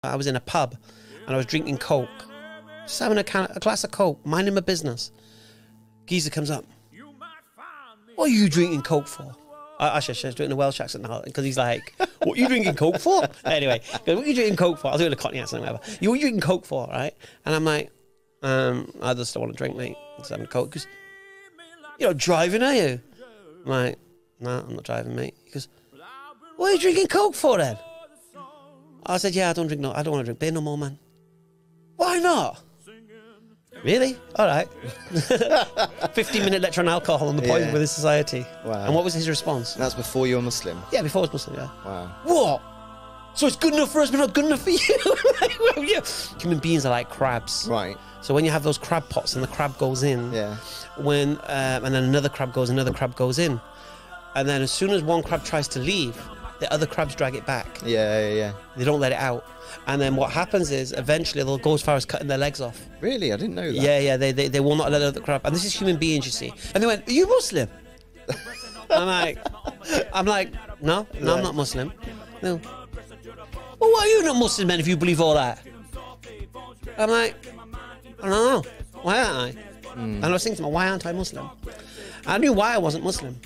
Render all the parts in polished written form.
I was in a pub and I was drinking Coke, just having a glass of Coke, minding my business. Geezer comes up. What are you drinking Coke for? I should doing a Welsh accent now because he's like, what are you drinking Coke for? Anyway, what are you drinking Coke for? I was doing a Cockney accent or whatever. What are you drinking Coke for, right? And I'm like, I just don't want to drink, mate. I'm just having Coke. Because you're not driving, are you? I'm like, no, I'm not driving, mate. He goes, what are you drinking Coke for then? I said, yeah, I don't want to drink beer no more, man. Why not? Really? All right. 15-minute lecture on alcohol and the poison within society. Wow. And what was his response? And that's before you were Muslim? Yeah, before I was Muslim, yeah. Wow. What? So it's good enough for us, but not good enough for you? Human beings are like crabs. Right. So when you have those crab pots and the crab goes in, and then another crab goes in. And then as soon as one crab tries to leave, the other crabs drag it back. Yeah. They don't let it out. And then what happens is eventually they'll go as far as cutting their legs off. Really? I didn't know that. Yeah, they will not let the other crab. And this is human beings, you see. And they went, are you Muslim? I'm like, no, I'm not Muslim. No. Well, why are you not Muslim then if you believe all that? I'm like, I don't know. Why aren't I? And I was thinking, why aren't I Muslim? I knew why I wasn't Muslim.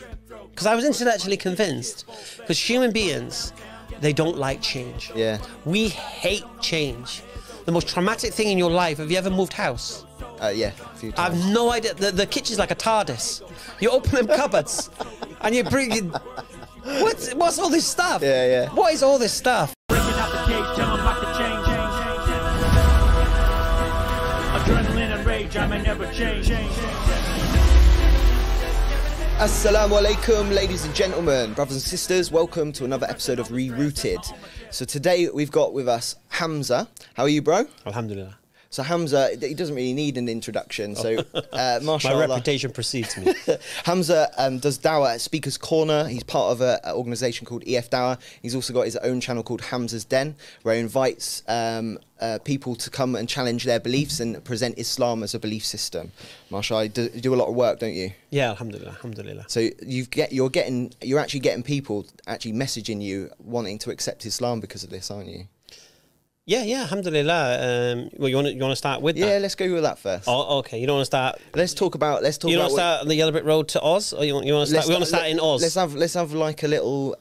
Because I was intellectually convinced. Because human beings, they don't like change. Yeah. We hate change. The most traumatic thing in your life, have you ever moved house? Yeah, a few times. I've no idea. The kitchen's like a TARDIS. You open them cupboards and you bring... What's all this stuff? Yeah. What is all this stuff? Adrenaline and rage, I may never change. Assalamu alaikum, ladies and gentlemen, brothers and sisters. Welcome to another episode of Rerouted. So today we've got with us Hamza. How are you, bro? Alhamdulillah. So Hamza, he doesn't really need an introduction. So, mashallah. My reputation precedes me. Hamza does dawah at Speaker's Corner. He's part of an organisation called EF Dawah. He's also got his own channel called Hamza's Den, where he invites people to come and challenge their beliefs and present Islam as a belief system. Mashallah, you do a lot of work, don't you? Yeah, alhamdulillah. So you're actually getting people actually messaging you wanting to accept Islam because of this, aren't you? Yeah, alhamdulillah. Well, you want to start with that? Yeah, let's go with that first. Oh, okay. You don't want to start. Let's talk about. You want to start on the Yellow Brick Road to Oz, or you want to start? We want to start in Oz. Let's have like a little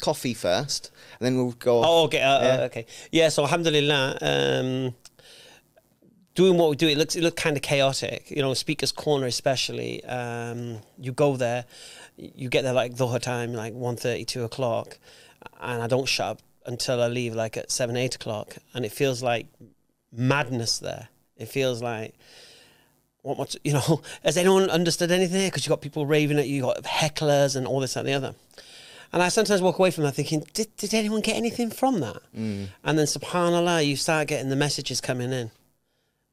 coffee first, and then we'll go. Oh, okay. Okay. Yeah. So alhamdulillah. Doing what we do, it looks kind of chaotic. You know, Speaker's Corner especially. You go there, you get there like Dhuhr time, like 1:30, 2 o'clock, and I don't shut up until I leave like at 7, 8 o'clock, and it feels like madness there. It feels like, has anyone understood anything? Because you got people raving at you, you got hecklers and all this and the other. And I sometimes walk away from that thinking, did anyone get anything from that? And then subhanallah, you start getting the messages coming in.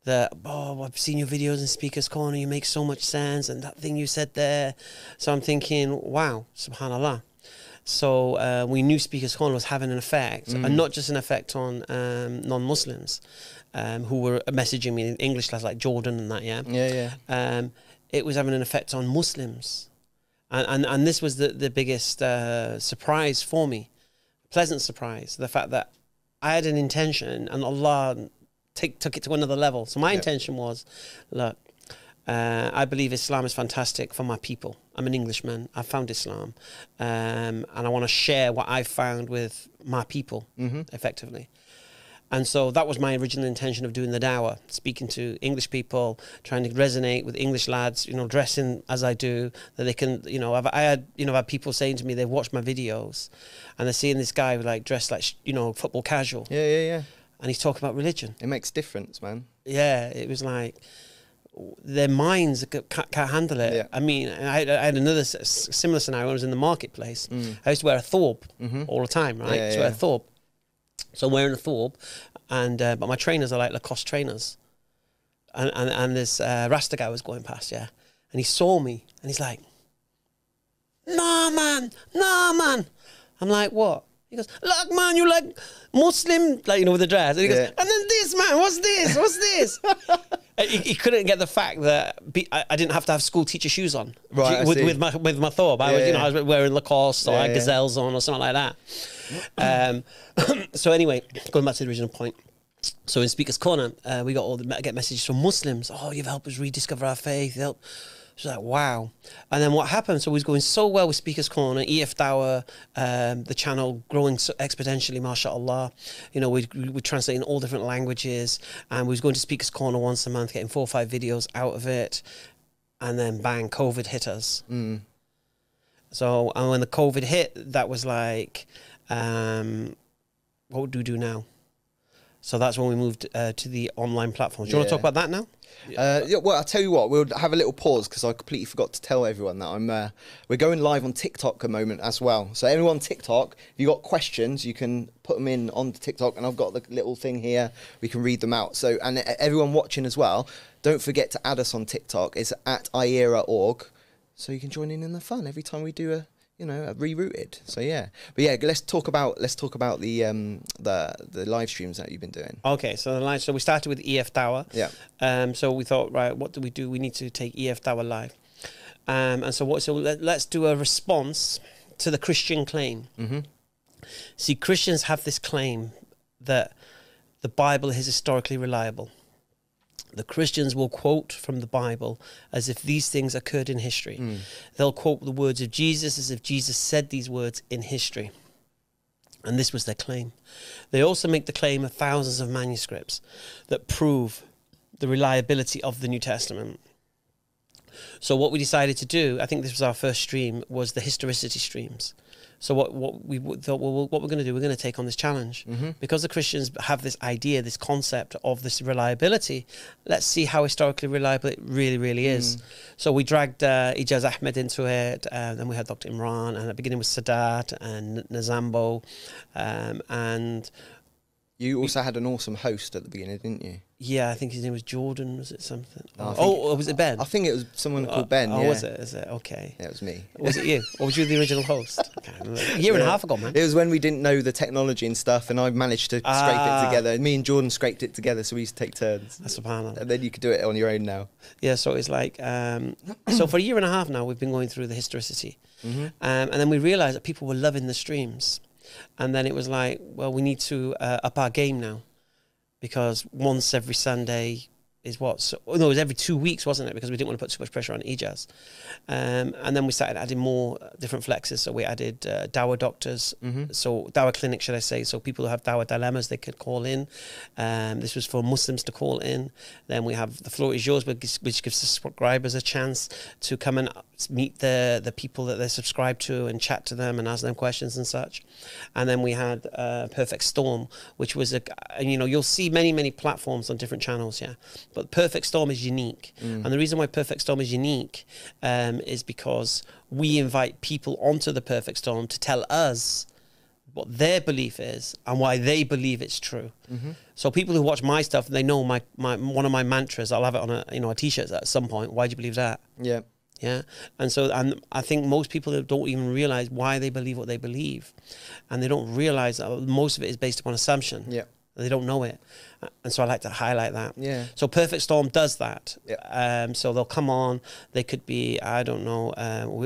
I've seen your videos in Speaker's Corner, you make so much sense, and that thing you said there. So I'm thinking, wow, subhanallah. So we knew Speaker's Corner was having an effect, and not just an effect on non-Muslims who were messaging me in English class, like Jordan and that, yeah. It was having an effect on Muslims. And this was the biggest surprise for me, pleasant surprise, the fact that I had an intention and Allah took it to another level. So my intention was, look, I believe Islam is fantastic for my people. I'm an Englishman. I found Islam. And I want to share what I found with my people, effectively. And so that was my original intention of doing the dawah, speaking to English people, trying to resonate with English lads, dressing as I do, that they can, I had people saying to me, they've watched my videos and they're seeing this guy like dressed like, football casual. Yeah. And he's talking about religion. It makes difference, man. Yeah, it was like, their minds can't handle it. Yeah. I mean, I had another similar scenario when I was in the marketplace. I used to wear a thorb all the time, right? I used to wear a thorb. So I'm wearing a thorb, and but my trainers are like Lacoste trainers. And this Rasta guy was going past, and he saw me, and he's like, no, man. I'm like, what? He goes, look, man, you like Muslim, like, with the dress. And he goes, and then this, man, what's this? He couldn't get the fact that I didn't have to have school teacher shoes on, Right, with my thob. I was, you know, I was wearing Lacoste or I had yeah. Gazelles on or something like that. So anyway, going back to the original point. So in Speaker's Corner, we got get messages from Muslims. Oh, you've helped us rediscover our faith. It's like, wow. And then what happened? So we was going so well with Speaker's Corner, EF Dawah, the channel growing so exponentially, mashallah. You know, we translating all different languages, and we was going to Speaker's Corner once a month, getting 4 or 5 videos out of it. And then bang, COVID hit us. So, and when the COVID hit, that was like, what do we do now? So that's when we moved to the online platforms. Do you want to talk about that now? Yeah, well, I'll tell you what, we'll have a little pause because I completely forgot to tell everyone that we're going live on TikTok at the moment as well. So everyone on TikTok, if you got questions, you can put them in on TikTok, and I've got the little thing here. We can read them out. So, and everyone watching as well, don't forget to add us on TikTok. It's at iera.org, so you can join in the fun every time we do a rerouted. So yeah, but yeah, let's talk about the live streams that you've been doing. Okay, so so we started with EF Dawah. Yeah. So we thought, right, what do we do? We need to take EF Dawah live. And so let's do a response to the Christian claim. See, Christians have this claim that the Bible is historically reliable. The Christians will quote from the Bible as if these things occurred in history. They'll quote the words of Jesus as if Jesus said these words in history. And this was their claim. They also make the claim of thousands of manuscripts that prove the reliability of the New Testament. So what we decided to do, I think this was our first stream, was the historicity streams. So what we thought, well, what we're going to do, we're going to take on this challenge. Because the Christians have this idea, this concept of this reliability, let's see how historically reliable it really, really is. So we dragged Ijaz Ahmed into it, then we had Dr. Imran, and at the beginning was Sadat and Nazambo, and... You also had an awesome host at the beginning, didn't you? Yeah, I think his name was Jordan, was it something? Or was it Ben? I think it was someone called Ben, Oh, yeah. was it? Is it? Okay. Yeah, it was me. Was it you? Or was you the original host? A year and a half ago, man. It was when we didn't know the technology and stuff, and I managed to scrape it together. Me and Jordan scraped it together, so we used to take turns. SubhanAllah. And then you could do it on your own now. Yeah, so it's like... so for a year and a half now, we've been going through the historicity. And then we realised that people were loving the streams. And then it was like, well, we need to up our game now. Because once every Sunday is what? So, no, it was every 2 weeks, wasn't it? Because we didn't want to put too much pressure on Ijaz. And then we started adding more different flexes. So we added Dawah doctors, so Dawah clinics, should I say. So people who have Dawah dilemmas, they could call in. This was for Muslims to call in. Then we have The Floor Is Yours, which gives subscribers a chance to come and meet the people that they're subscribed to and chat to them and ask them questions and such. And then we had Perfect Storm, which was you'll see many platforms on different channels, yeah. But Perfect Storm is unique. And the reason why Perfect Storm is unique is because we invite people onto the Perfect Storm to tell us what their belief is and why they believe it's true. So people who watch my stuff, they know my one of my mantras. I'll have it on a t-shirt at some point. Why do you believe that? Yeah. Yeah. And I think most people don't even realize why they believe what they believe. And they don't realize that most of it is based upon assumption. Yeah. They don't know it. And so I like to highlight that. Yeah. So Perfect Storm does that. Yeah. So they'll come on. They could be, I don't know,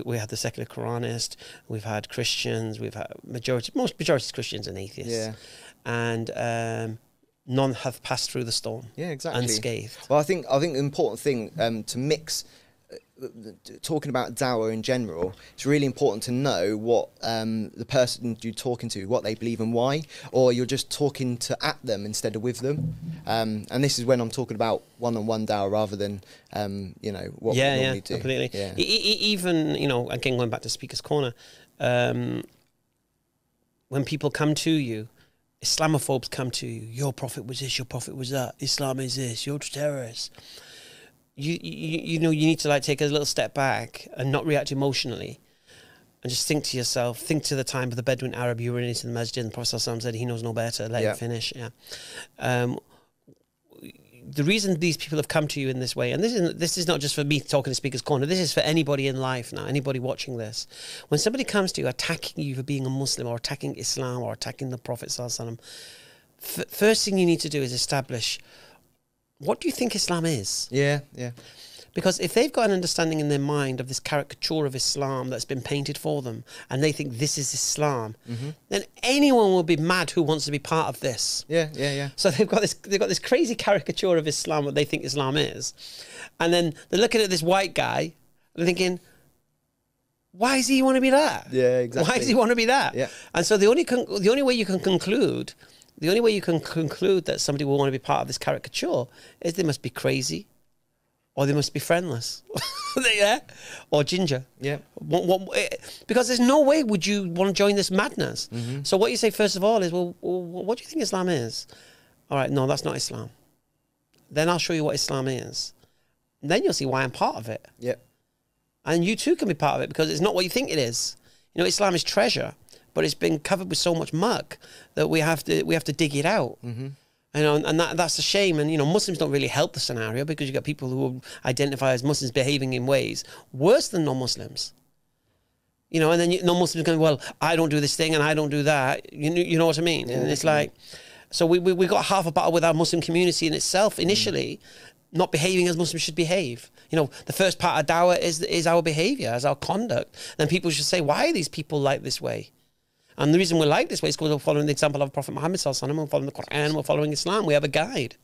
we had the secular Quranist. We've had Christians. We've had majority is Christians and atheists. Yeah. And none have passed through the storm. Yeah, exactly. Unscathed. Well, I think the important thing to mix... talking about Dawah in general, it's really important to know what the person you're talking to, what they believe and why, or you're just talking at them instead of with them. And this is when I'm talking about one-on-one Dawah rather than what we normally do. Completely. Yeah. Even again going back to Speaker's Corner, when people come to you, Islamophobes come to you. Your prophet was this. Your prophet was that. Islam is this. You're terrorists. You need to take a little step back and not react emotionally and just think to yourself, think to the time of the Bedouin Arab urinating in the masjid, and the Prophet ﷺ said he knows no better, let him finish. The reason these people have come to you in this way, and this is not just for me talking to Speaker's Corner, this is for anybody in life now, anybody watching this. When somebody comes to you attacking you for being a Muslim or attacking Islam or attacking the Prophet ﷺ, first thing you need to do is establish what do you think Islam is? Yeah, yeah. Because if they've got an understanding in their mind of this caricature of Islam that's been painted for them, and they think this is Islam, then anyone will be mad who wants to be part of this. Yeah, yeah, yeah. So they've got this crazy caricature of Islam, what they think Islam is, and then they're looking at this white guy and thinking, why does he want to be that? Yeah, exactly. Why does he want to be that? Yeah. And so the only way you can conclude that somebody will want to be part of this caricature is they must be crazy, or they must be friendless, yeah, or ginger. Yeah. Because there's no way would you want to join this madness. So what you say first of all is, well, what do you think Islam is? All right, no, that's not Islam. Then I'll show you what Islam is. And then you'll see why I'm part of it. Yeah. And you too can be part of it, because it's not what you think it is. You know, Islam is treasure, but it's been covered with so much muck that we have to dig it out. You know, and that's a shame. And, you know, Muslims don't really help the scenario, because you've got people who identify as Muslims behaving in ways worse than non-Muslims. You know, and then non-Muslims going, well, I don't do this thing and I don't do that. You know what I mean? Yeah, and it's like, so we got half a battle with our Muslim community in itself initially, not behaving as Muslims should behave. You know, the first part of dawah is our behavior, as our conduct. Then people should say, why are these people like this way? And the reason we're like this way is because we're following the example of Prophet Muhammad sallallahu alaihi wasallam, we're following the Quran, we're following Islam, we have a guide.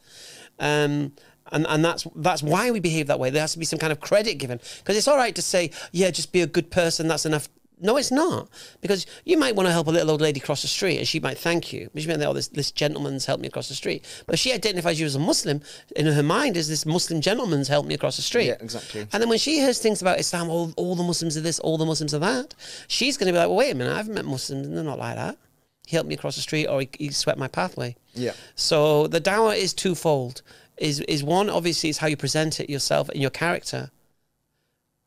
And that's why we behave that way. There has to be some kind of credit given. Because it's all right to say, yeah, just be a good person, that's enough. No, it's not. Because you might want to help a little old lady cross the street and she might thank you. But she might think, oh, this gentleman's helped me across the street. But if she identifies you as a Muslim, in her mind is this Muslim gentleman's helped me across the street. Yeah, exactly. And then when she hears things about Islam, all the Muslims are this, all the Muslims are that, she's going to be like, well, wait a minute, I've met Muslims and they're not like that. He helped me across the street, or he swept my pathway. Yeah. So the dawah is twofold. Is one, obviously, is how you present it yourself and your character.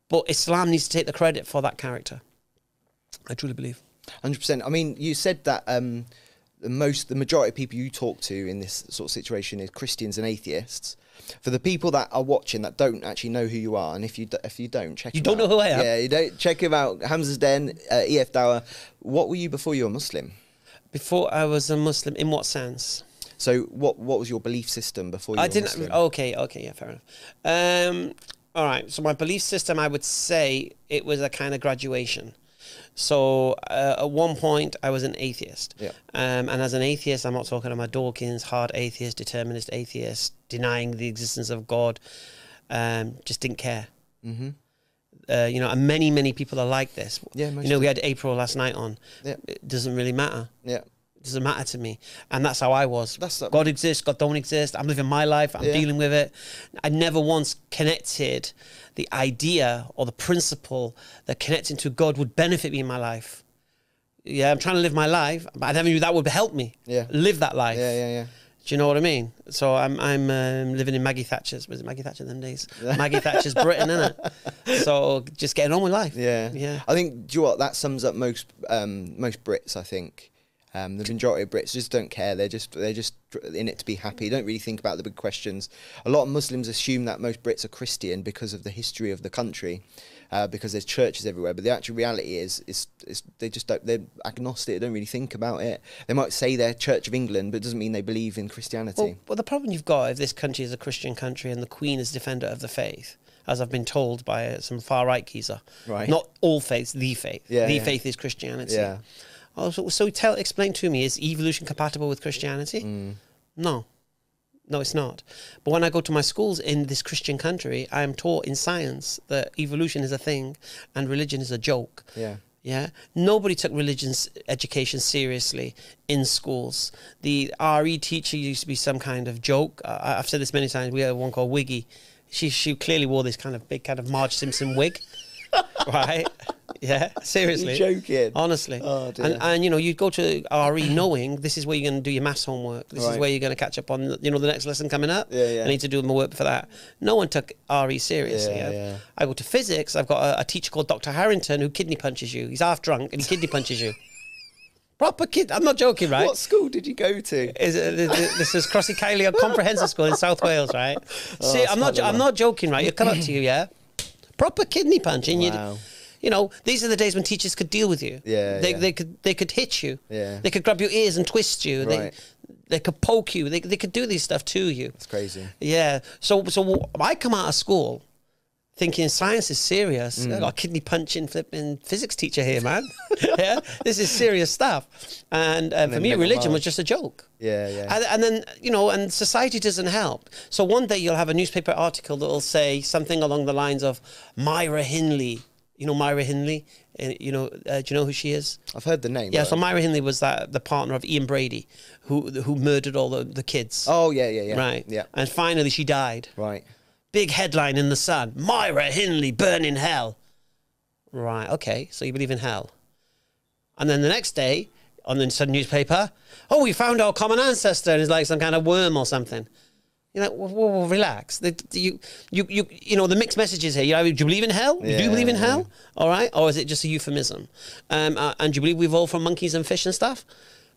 But Islam needs to take the credit for that character. I truly believe. 100%. I mean, you said that the majority of people you talk to in this sort of situation is Christians and atheists. For the people that are watching that don't actually know who you are, and if you don't, check you don't know who I am. Yeah, you don't check him out. Hamza's Den, EF Dawah. What were you before you were Muslim? Before I was a Muslim, in what sense? So what was your belief system before you were Muslim? Okay, yeah, fair enough. All right, so my belief system, I would say it was a kind of graduation. So at one point I was an atheist. Yeah. And as an atheist, I'm not talking about Dawkins, hard atheist, determinist atheist, denying the existence of God. Just didn't care. You know, and many people are like this. Yeah, you know, we had April last night on. Yeah. It doesn't really matter. Yeah. It doesn't matter to me. And that's how I was. God exists, God don't exist. I'm living my life. I'm dealing with it. I never once connected the idea or the principle that connecting to God would benefit me in my life. Yeah, I'm trying to live my life, but I never knew that would help me live that life. Yeah. Do you know what I mean? So I'm living in Maggie Thatcher's. Was it Maggie Thatcher them days? Maggie Thatcher's Britain, innit? So just getting on with life. Yeah. I think, do you know what, that sums up most Brits, I think. The majority of Brits just don't care. They're just in it to be happy. Don't really think about the big questions. A lot of Muslims assume that most Brits are Christian because of the history of the country, because there's churches everywhere. But the actual reality is they just don't. They're agnostic. They don't really think about it. They might say they're Church of England, but it doesn't mean they believe in Christianity. Well, the problem you've got if this country is a Christian country and the Queen is defender of the faith, as I've been told by some far right geezer. Right. Not all faiths, the faith. Faith is Christianity. Yeah. Oh, so explain to me, is evolution compatible with Christianity? No, it's not. But when I go to my schools in this Christian country, I am taught in science that evolution is a thing and religion is a joke. Yeah. Nobody took religion's education seriously in schools. The RE teacher used to be some kind of joke. I've said this many times. We had one called Wiggy. She clearly wore this kind of big kind of Marge Simpson wig. Right? Yeah, seriously. You're joking. Honestly. Oh, dear. And you know, you go to RE knowing this is where you're going to do your maths homework. This is where you're going to catch up on, you know, the next lesson coming up. I need to do my work for that. No one took RE seriously. I go to physics. I've got a teacher called Dr. Harrington who kidney punches you. He's half drunk and he kidney punches you. Proper kid. I'm not joking, right? What school did you go to? This is Crossy Kylie Comprehensive School in South Wales, right? See, I'm not joking, right? You come up to you, yeah? Proper kidney punching. Wow. You know, these are the days when teachers could deal with you. They could hit you. They could grab your ears and twist you. Right. They could poke you. They could do this stuff to you. It's crazy. Yeah. So I come out of school thinking science is serious. I got a kidney punching flipping physics teacher here, man. Yeah, this is serious stuff. And for me, religion was just a joke. Yeah, yeah. And then, you know, and society doesn't help. So one day you'll have a newspaper article that will say something along the lines of Myra Hindley. You know Myra Hindley? You know, do you know who she is? I've heard the name. Yeah, so Myra Hindley was the partner of Ian Brady, who murdered all the kids. Oh, yeah, yeah, yeah. Right. Yeah. And finally she died. Right. Big headline in the Sun. Myra Hindley burn in hell. Right, okay, so you believe in hell. And then the next day, on the Sun newspaper, oh, we found our common ancestor, and it's like some kind of worm or something. You're like, well, relax. You know, the mixed messages here. Do you believe in hell? Yeah, do you believe in hell? All right? Or is it just a euphemism? And do you believe we evolved from monkeys and fish and stuff?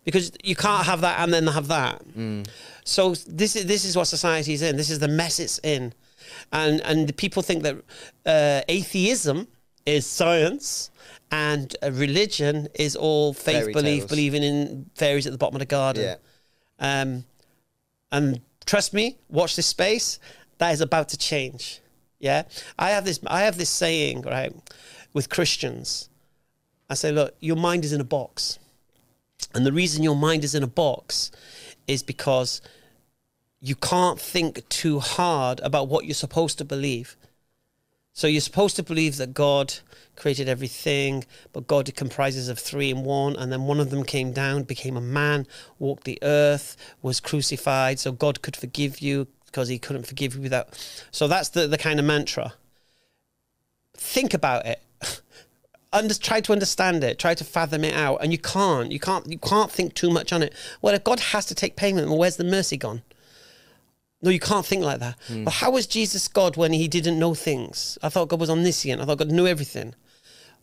Because you can't have that and then have that. So this is what society is in. This is the mess it's in. And the people think that atheism is science and religion is all faith, believing in fairies at the bottom of the garden. Yeah. And trust me, watch this space. That is about to change. Yeah, I have this saying, right, with Christians. I say, look, your mind is in a box, and the reason your mind is in a box is because you can't think too hard about what you're supposed to believe. So you're supposed to believe that God created everything, but God comprises of three in one, and then one of them came down, became a man, walked the earth, was crucified, so God could forgive you because he couldn't forgive you without. So that's the kind of mantra. Think about it. Try to understand it. Try to fathom it out, and you can't think too much on it. Well, if God has to take payment, well, where's the mercy gone? No, you can't think like that. Well, how was Jesus God when he didn't know things? I thought God was omniscient. I thought God knew everything.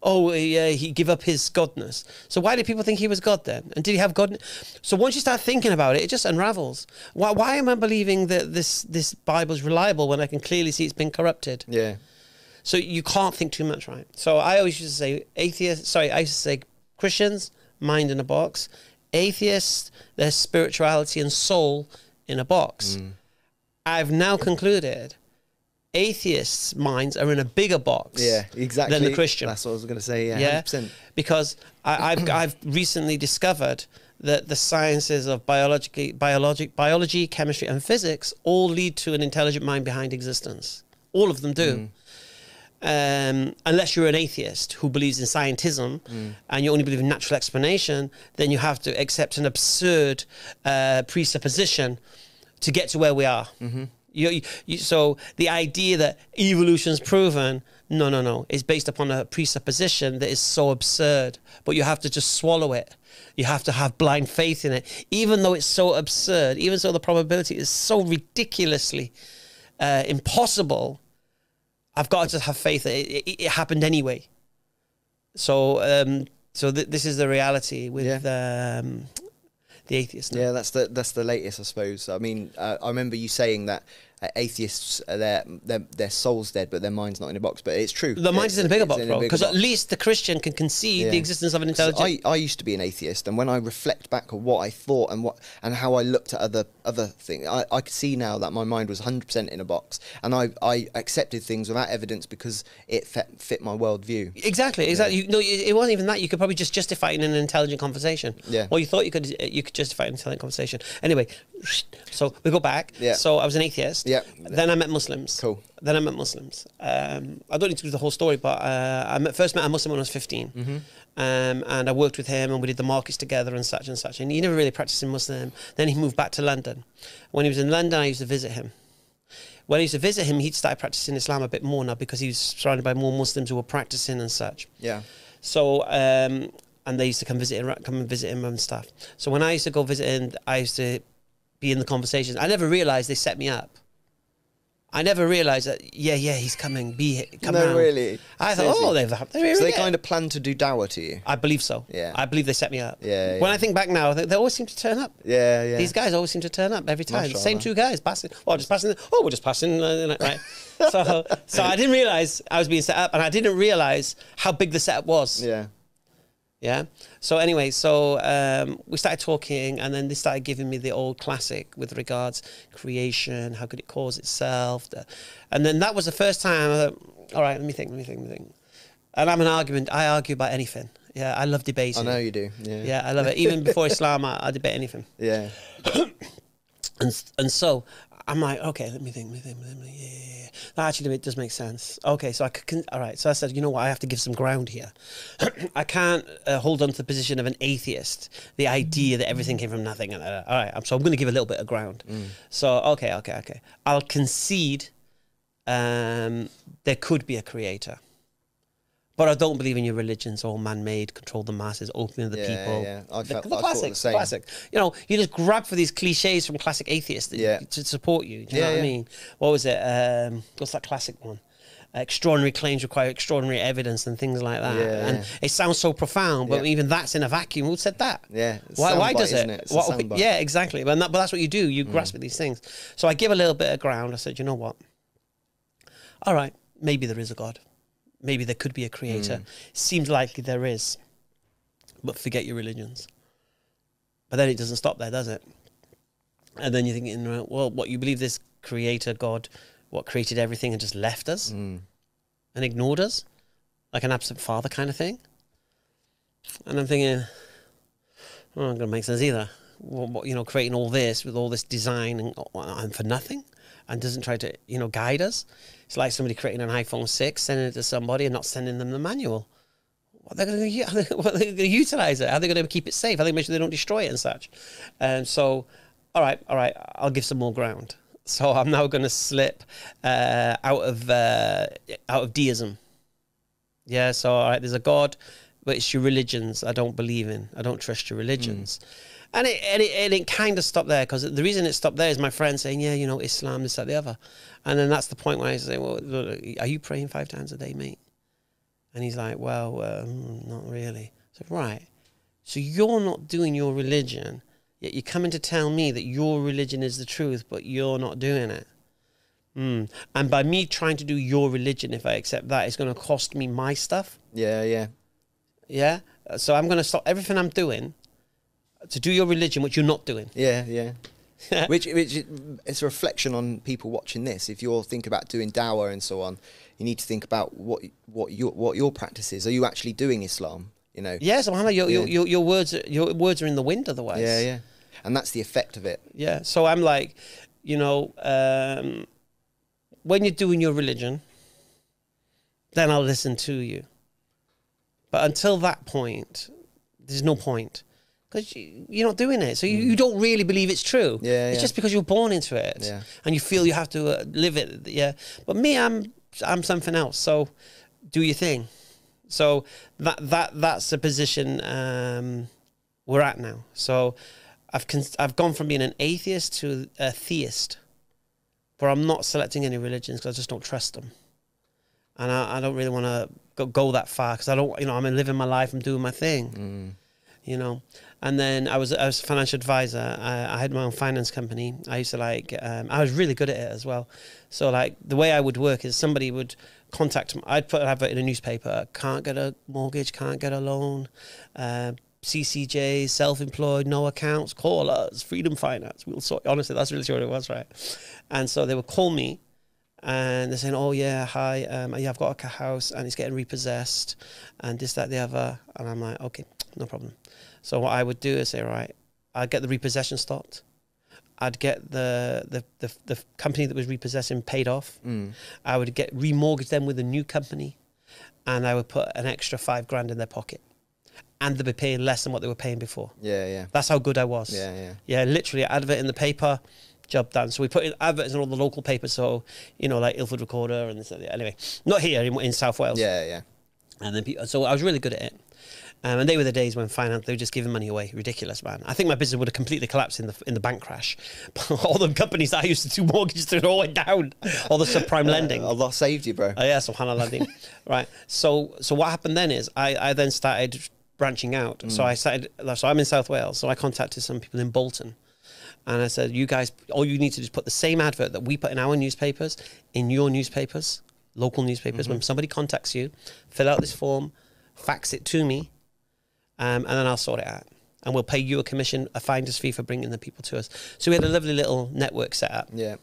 Oh, yeah, he gave up his godness. So why did people think he was God then? And did he have God? So once you start thinking about it, it just unravels. Why am I believing that this Bible is reliable when I can clearly see it's been corrupted? Yeah. So you can't think too much, right? So I always used to say I used to say Christians, mind in a box. Atheists, their spirituality and soul in a box. I've now concluded atheists' minds are in a bigger box exactly. than the Christian. That's what I was going to say, yeah, 100%. Because I've recently discovered that the sciences of biology, chemistry, and physics all lead to an intelligent mind behind existence. All of them do. Unless you're an atheist who believes in scientism and you only believe in natural explanation, then you have to accept an absurd presupposition to get to where we are. So the idea that evolution's proven, no, is based upon a presupposition that is so absurd, but you have to just swallow it. You have to have blind faith in it, even though it's so absurd, even though the probability is so ridiculously impossible. I've got to just have faith that it happened anyway. So this is the reality with the atheist. Yeah, that's the latest, I suppose. I mean, I remember you saying that atheists, their soul's dead, but their mind's not in a box. But it's true. The mind is in a bigger box, bro. Because at least the Christian can concede the existence of an intelligent. I used to be an atheist, and when I reflect back on what I thought and how I looked at other things, I could see now that my mind was 100% in a box, and I accepted things without evidence because it fit my worldview. Exactly. No, it wasn't even that. You could probably just justify it in an intelligent conversation. Yeah. Well, you thought you could justify it in an intelligent conversation. Anyway, so we go back. Yeah. So I was an atheist. Yeah. Then I met Muslims. Cool. Then I met Muslims. I don't need to do the whole story, but I first met a Muslim when I was 15. And I worked with him and we did the markets together and such and such. And he never really practiced in Muslim. Then he moved back to London. When he was in London, I used to visit him. When I used to visit him, he'd started practicing Islam a bit more now because he was surrounded by more Muslims who were practicing and such. Yeah. So, and they used to come and visit him and stuff. So when I used to go visit him, I used to be in the conversations. I never realised they set me up. I never realised that, he's coming, come around. No, really? I thought, so they kind of planned to do dawah to you? I believe so. Yeah. I believe they set me up. Yeah. When I think back now, they always seem to turn up. Yeah. These guys always seem to turn up every time. Same two guys passing. We're just passing, right? So I didn't realise I was being set up, and I didn't realise how big the setup was. Yeah. Yeah. So anyway, so we started talking, and then they started giving me the old classic with regards creation, how could it cause itself, and then that was the first time I thought, all right, let me think. And I argue about anything. Yeah, I love debating. I know you do. Yeah. Yeah, I love it. Even before Islam, I debate anything. Yeah. And so I'm like, okay, let me think. Yeah, that actually does make sense. Okay, so all right. So I said, you know what? I have to give some ground here. I can't hold on to the position of an atheist, the idea that everything came from nothing. And all right, so I'm going to give a little bit of ground. So okay. I'll concede there could be a creator. But I don't believe in your religions, all man-made, control the masses, open the people. Yeah, the classic. You know, you just grab for these cliches from classic atheists to support you. Do you know what I mean? What was it? What's that classic one? Extraordinary claims require extraordinary evidence and things like that. And it sounds so profound, but even that's in a vacuum. Who said that? Yeah. Why does it? Yeah, exactly. But that's what you do. You grasp at these things. So I give a little bit of ground. I said, you know what? All right, maybe there is a God. Maybe there could be a creator. Seems likely there is. But forget your religions. But then it doesn't stop there, does it? And then you're thinking, well, what, you believe this creator, God, what, created everything and just left us? And ignored us? Like an absent father kind of thing? And I'm thinking, well, not going to make sense either. What, you know, creating all this with all this design and for nothing? And doesn't try to, you know, guide us. It's like somebody creating an iPhone 6, sending it to somebody and not sending them the manual. What are they going to utilize it? How are they going to keep it safe? How are they going to make sure they don't destroy it and such? So, all right, I'll give some more ground. So I'm now going to slip out of deism. Yeah, so all right, there's a God, but it's your religions I don't believe in. I don't trust your religions. And it kind of stopped there, because the reason it stopped there is my friend saying, yeah, you know, Islam, this, that, the other. And then that's the point where I say, well, look, are you praying 5 times a day, mate? And he's like, well, not really. I said, right. So you're not doing your religion, yet you're coming to tell me that your religion is the truth, but you're not doing it. And by me trying to do your religion, if I accept that, it's going to cost me my stuff. Yeah. So I'm going to stop everything I'm doing to do your religion, which you're not doing. Yeah. which it's a reflection on people watching this. If you're thinking about doing dawah and so on, you need to think about what your practice is. Are you actually doing Islam? You know. Yes, Muhammad, your words are in the wind otherwise. Yeah. And that's the effect of it. Yeah. So I'm like, you know, when you're doing your religion, then I'll listen to you. But until that point, there's no point. Because you're not doing it. So you don't really believe it's true. It's just because you're born into it. Yeah. And you feel you have to live it. Yeah. But me, I'm something else. So do your thing. So that's the position we're at now. So I've gone from being an atheist to a theist. But I'm not selecting any religions because I just don't trust them. And I don't really want to go that far, because I don't, you know, I'm living my life, I'm doing my thing. You know. And then I was a financial advisor. I had my own finance company. I used to I was really good at it as well. So like the way I would work is somebody would contact me. I'd put an advert in a newspaper. Can't get a mortgage, can't get a loan. CCJ, self-employed, no accounts. Call us, Freedom Finance. We'll sort. Honestly, that's really what it was, right? And so they would call me. And they're saying, oh, yeah, hi, I've got a house and it's getting repossessed and this, that, the other. And I'm like, okay, no problem. So what I would do is say, right, I'd get the repossession stopped. I'd get the company that was repossessing paid off. I would remortgage them with a new company, and I would put an extra $5,000 in their pocket. And they'd be paying less than what they were paying before. Yeah. That's how good I was. Yeah, literally, advert in the paper, job done. So we put in adverts in all the local papers, so, you know, like Ilford Recorder and this. Anyway, not here, in South Wales. Yeah. And then so I was really good at it. And they were the days when finance, they were just giving money away. Ridiculous, man. I think my business would have completely collapsed in the bank crash. All the companies that I used to do mortgages to, it all went down. All the subprime lending. Allah saved you, bro. Oh, yeah, subhanAllah. Right. So what happened then is I then started branching out. So I'm in South Wales. So I contacted some people in Bolton. And I said, you guys, all you need to do is put the same advert that we put in our newspapers, in your newspapers, local newspapers. When somebody contacts you, fill out this form, fax it to me. and then I'll sort it out. And we'll pay you a commission, a finder's fee for bringing the people to us. So we had a lovely little network set up. Yeah.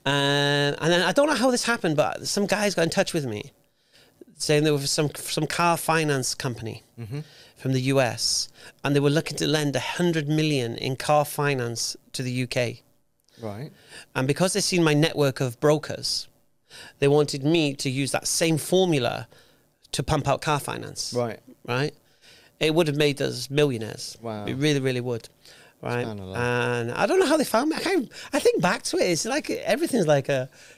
And then I don't know how this happened, but some guys got in touch with me saying there was some car finance company from the US, and they were looking to lend 100 million in car finance to the UK. Right. And because they've seen my network of brokers, they wanted me to use that same formula to pump out car finance. Right. Right. It would have made us millionaires. Wow. It really, really would. Right. SubhanAllah. And I don't know how they found me. I think back to it. It's like everything's like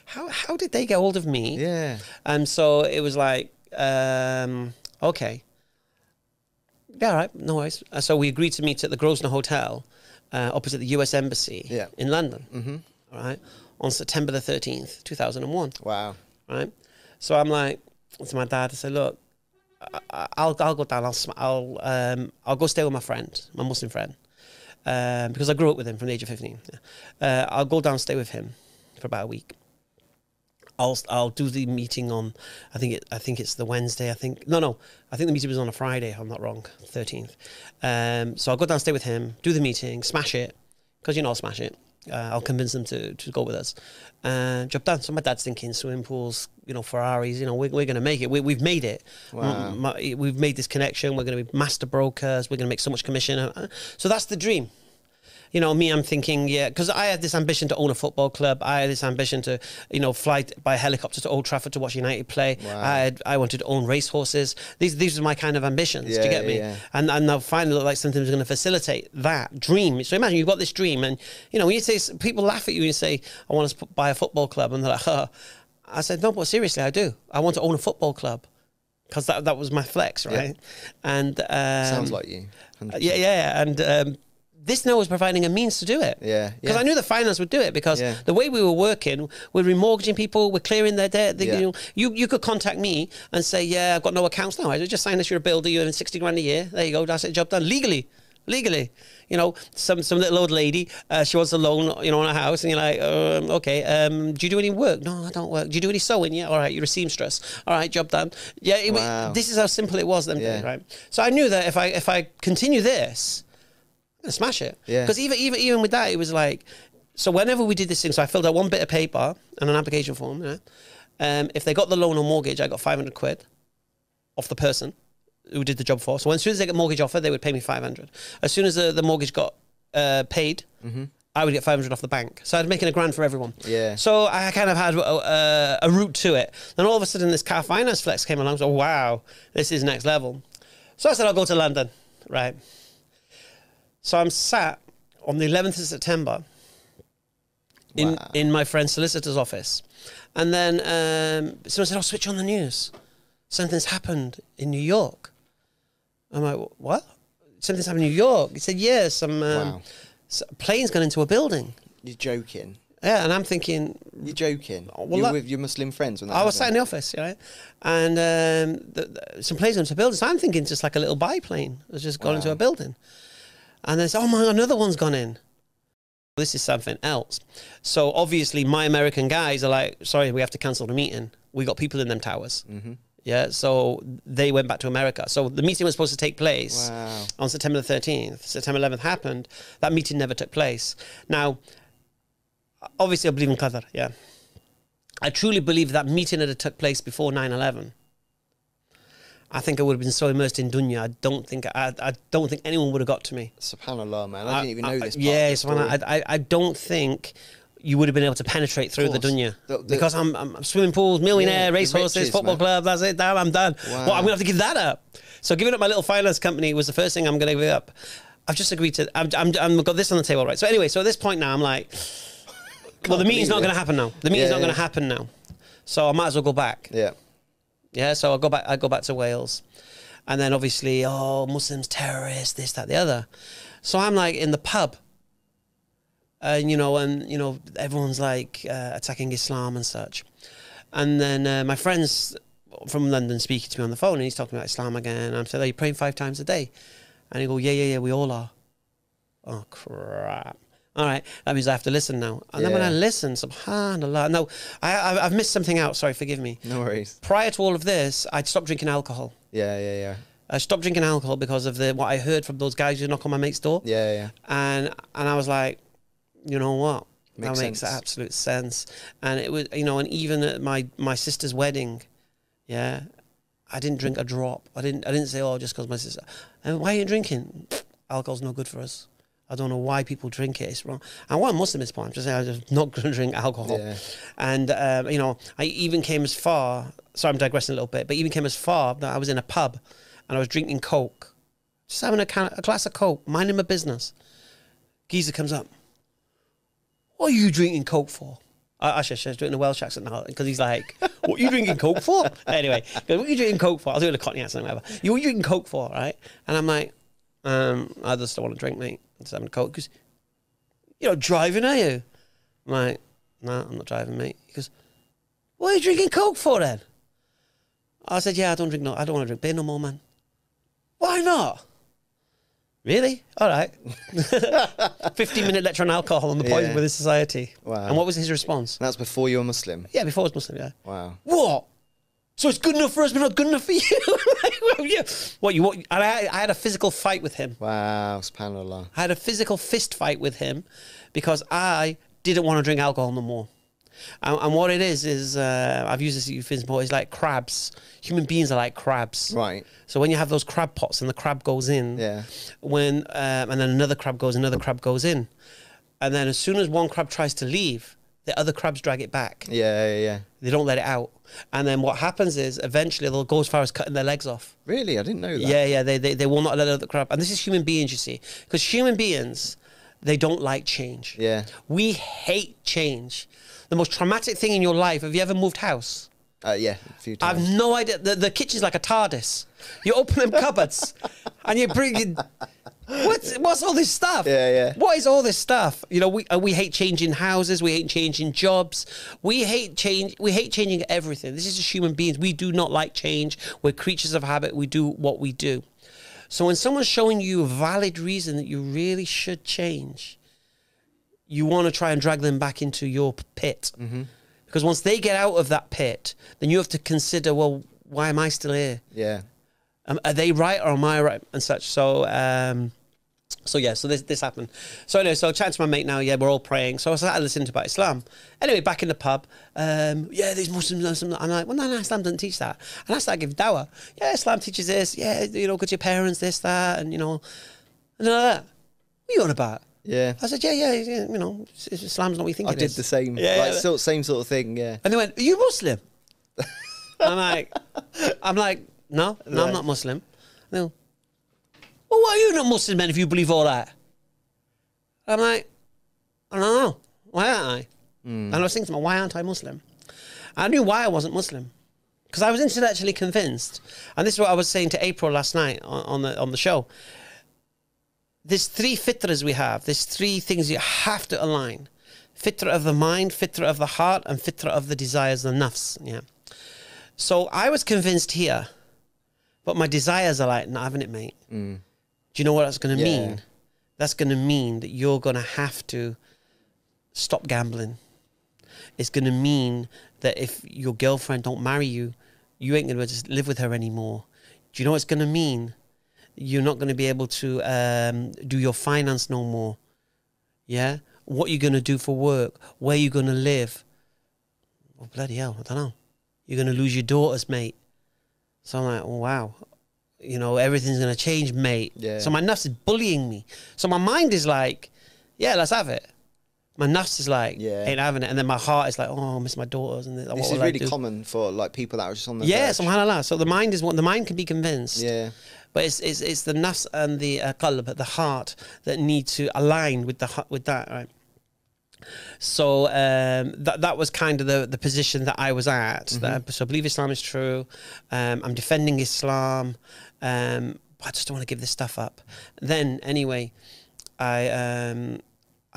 how did they get hold of me? Yeah. And so it was like, okay. Yeah, all right, no worries. So we agreed to meet at the Grosvenor Hotel, opposite the US Embassy in London. All right, on September the 13th, 2001. Wow. Right. So I'm like to my dad, I said, look, I'll go down. I'll go stay with my friend, my Muslim friend, because I grew up with him from the age of 15. I'll go down and stay with him for about a week. I'll do the meeting on, I think it's the Wednesday. I think the meeting was on a Friday, if I'm not wrong, 13th. So I'll go down and stay with him, do the meeting, smash it, because I'll smash it. I'll convince them to go with us. Job done. So my dad's thinking swimming pools, Ferraris, we're going to make it. We've made it. Wow. We've made this connection. We're going to be master brokers. We're going to make so much commission. So that's the dream. Me, I'm thinking, because I had this ambition to own a football club. I had this ambition to, fly by helicopter to Old Trafford to watch United play. Wow. I wanted to own racehorses. These are my kind of ambitions. Do you get me? Yeah. And now finally look like something was going to facilitate that dream. So imagine you've got this dream, and when you say, people laugh at you and you say, I want to buy a football club, and they're like, huh. I said, no, but seriously, I do. I want to own a football club. Because that was my flex, right? Yeah. And sounds like you. 100%. Yeah. And this now was providing a means to do it. Yeah. Because I knew the finance would do it, because the way we were working, we're remortgaging people, we're clearing their debt. You could contact me and say, yeah, I've got no accounts now. I just signed this, you're a builder, you're earning 60 grand a year. There you go, that's it, job done. Legally. Some little old lady, she wants a loan, on a house, and you're like, okay, do you do any work? No, I don't work. Do you do any sewing? Yeah, all right, you're a seamstress. All right, job done. Yeah, wow. This is how simple it was then, right? So I knew that if I continue this, I'm gonna smash it. Yeah. Because even with that, it was like, so whenever we did this thing, so I filled out one bit of paper and an application form. If they got the loan or mortgage, I got 500 quid off the person who did the job for. So as soon as they get mortgage offer, they would pay me 500. As soon as the mortgage got paid, I would get 500 off the bank. So I'd making a grand for everyone. Yeah. So I kind of had a route to it. Then all of a sudden, this car finance flex came along. So wow, this is next level. So I said, I'll go to London, right? So I'm sat on the 11th of September in my friend's solicitor's office. And then someone said, switch on the news. Something's happened in New York. I'm like, what? Something's happened in New York. He said, yeah, some plane's gone into a building. You're joking. Yeah, and I'm thinking... You're joking. Well, you were with your Muslim friends when that I was happened? sat in the office, right? And some planes went into a building. So I'm thinking just like a little biplane has just gone into a building. And they said, oh my God, another one's gone in. This is something else. So obviously my American guys are like, sorry, we have to cancel the meeting. We got people in them towers. Yeah, so they went back to America. So the meeting was supposed to take place on September the 13th. September 11th happened. That meeting never took place. Now, obviously I believe in Qadr, yeah. I truly believe that meeting had took place before 9/11. I think I would have been so immersed in dunya. I don't think anyone would have got to me. SubhanAllah, man. I didn't even know this part yeah, of the story. I don't think you would have been able to penetrate through the dunya. Because I'm swimming pools, millionaire, racehorses, riches, football club, that's it, damn, I'm done. Wow. Well, I'm going to have to give that up. So giving up my little finance company was the first thing I'm going to give up. I've just agreed to, I've got this on the table, right? So anyway, so at this point now, I'm like, well, the meeting's not going to happen now. The meeting's not going to happen now. So I might as well go back. Yeah. Yeah, so I go back to Wales. And then obviously, Muslims, terrorists, this, that, the other. So I'm like in the pub. And everyone's like attacking Islam and such. And then my friend's from London speaking to me on the phone, and he's talking about Islam again. And I'm saying, are you praying 5 times a day? And he go, yeah, we all are. Oh, crap. All right, that means I have to listen now. And then when I listen, subhanAllah. No, I've missed something out. Sorry, forgive me. No worries. Prior to all of this, I'd stopped drinking alcohol. Yeah. I stopped drinking alcohol because of what I heard from those guys who knock on my mate's door. Yeah. And I was like, you know what? That makes sense. absolute sense. And it was, you know, and even at my sister's wedding, yeah, I didn't drink a drop. I didn't say, oh, just because my sister. And why are you drinking? Alcohol's no good for us. I don't know why people drink it. It's wrong. And what a Muslim is, I'm just saying, I'm just not going to drink alcohol. Yeah. And, you know, I even came as far, sorry, I'm digressing a little bit, but even came as far that I was in a pub and I was drinking Coke, just having a glass of Coke, minding my business. Geezer comes up. What are you drinking Coke for? I should do it in a Welsh accent now because he's like, what are you drinking Coke for? Anyway, what are you drinking Coke for? I'll do it in a Cockney accent or whatever. What are you drinking Coke for, right? And I'm like, I just don't want to drink, mate. I'm just having a Coke. Because you're not driving, are you? I'm like, no, I'm not driving, mate. He goes, what are you drinking Coke for then? I said, yeah, I don't want to drink beer no more, man. Why not? Really? All right. 15-minute lecture on alcohol and the poison within society. Wow. And what was his response? That's before you were Muslim? Yeah, before I was Muslim, yeah. Wow. What? So it's good enough for us, but not good enough for you? What you want? And I had a physical fight with him. Wow, subhanAllah. I had a physical fist fight with him because I didn't want to drink alcohol no more. And what it is I've used this euphemism before, it's like crabs. Human beings are like crabs. Right. So when you have those crab pots and the crab goes in, Yeah. and then another crab goes in. And then as soon as one crab tries to leave, the other crabs drag it back. Yeah. They don't let it out. And then what happens is eventually they'll go as far as cutting their legs off. Really? I didn't know that. Yeah, they will not let the other crab. And this is human beings, you see. Because human beings, they don't like change. Yeah. We hate change. The most traumatic thing in your life, have you ever moved house? Yeah, a few times. I've no idea. The kitchen's like a TARDIS. You open them cupboards and you bring in... What's all this stuff? Yeah. What is all this stuff? You know, we hate changing houses. We hate changing jobs. We hate change. We hate changing everything. This is just human beings. We do not like change. We're creatures of habit. We do what we do. So when someone's showing you a valid reason that you really should change, you want to try and drag them back into your pit. Mm-hmm. Because once they get out of that pit, then you have to consider, well, why am I still here? Yeah. Are they right or am I right? And such. So this happened. So anyway, so chatting to my mate now, we're all praying. So I started listening about Islam. Anyway, back in the pub, these Muslims, I'm like, well, no, Islam doesn't teach that. And I started giving dawah. Yeah, Islam teaches this. Yeah, you know, good to your parents, this, that, and, you know, and all that. What are you on about? Yeah. I said, yeah, you know, Islam's not what you think it is. I did the same. Yeah. Same sort of thing, yeah. And they went, are you Muslim? I'm like, no, I'm not Muslim. No. Well, why are you not Muslim then if you believe all that? I'm like, I don't know. Why aren't I? And I was thinking to myself, why aren't I Muslim? I knew why I wasn't Muslim. Because I was intellectually convinced. And this is what I was saying to April last night on the show. There's 3 fitras we have. There's 3 things you have to align. Fitra of the mind, fitra of the heart, and fitra of the desires, the nafs. Yeah. So I was convinced here, but my desires are like, not having it, mate. Do you know what that's going to mean? That's going to mean that you're going to have to stop gambling. It's going to mean that if your girlfriend don't marry you, you ain't going to just live with her anymore. Do you know what it's going to mean? You're not going to be able to do your finance no more. Yeah? What you're going to do for work, where you're going to live. Oh, bloody hell, I don't know. You're going to lose your daughters, mate. So I'm like, oh, wow. You know, everything's going to change, mate. Yeah. So my nafs is bullying me. So my mind is like, yeah, let's have it. My nafs is like, ain't having it. And then my heart is like, oh, I miss my daughters. And this is really common for like people that are just on the verge. Subhanallah. So the mind is what the mind can be convinced. Yeah. But it's the nafs and the qalb, the heart, that need to align with that, right? So that was kind of the position that I was at. So I believe Islam is true. I'm defending Islam. But I just don't want to give this stuff up. Then anyway, I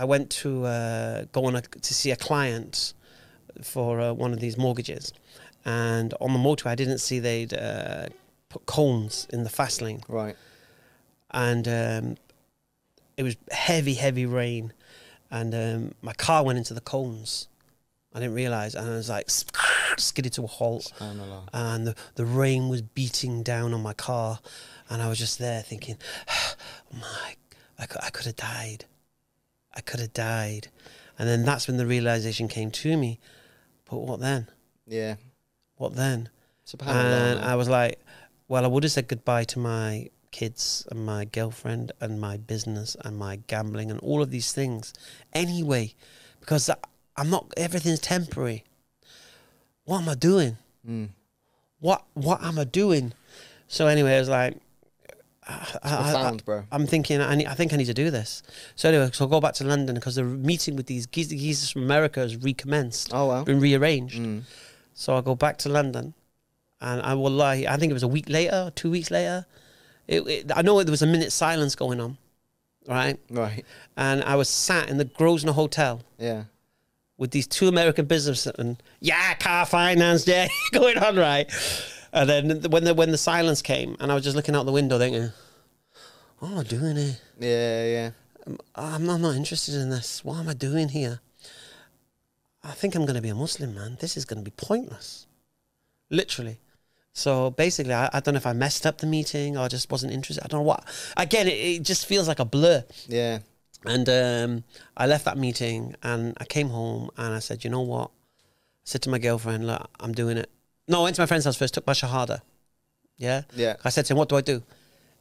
went to to see a client for one of these mortgages, and on the motorway I didn't see they'd put cones in the fast lane. Right. And it was heavy rain. And my car went into the cones. I didn't realize, and I was like skidded to a halt, SubhanAllah. and the rain was beating down on my car, and I was just there thinking, oh I could have died. I could have died. And then that's when the realization came to me, but what then? Yeah. What then? SubhanAllah. And I was like, well, I would have said goodbye to my kids and my girlfriend and my business and my gambling and all of these things anyway, because I'm not, everything's temporary. What am I doing? What am I doing? So anyway, I was like, profound, bro. I'm thinking, I think I need to do this. So anyway, so I'll go back to London because the meeting with these geezers from America has recommenced. Oh, wow. Been rearranged. So I go back to London, and I think it was a week later, 2 weeks later. I know there was a minute silence going on, right? Right. And I was sat in the Grosvenor Hotel. Yeah. With these two American businessmen, car finance, going on, right? And then when the silence came, and I was just looking out the window thinking, what am I doing here? Yeah. I'm not interested in this. What am I doing here? I think I'm going to be a Muslim, man. This is going to be pointless. Literally. So basically, I don't know if I messed up the meeting or I just wasn't interested. I don't know what. Again, it just feels like a blur. Yeah. And I left that meeting and I came home and I said, you know what? I said to my girlfriend, look, I'm doing it. No, I went to my friend's house first, took my shahada. Yeah? Yeah. I said to him, what do I do?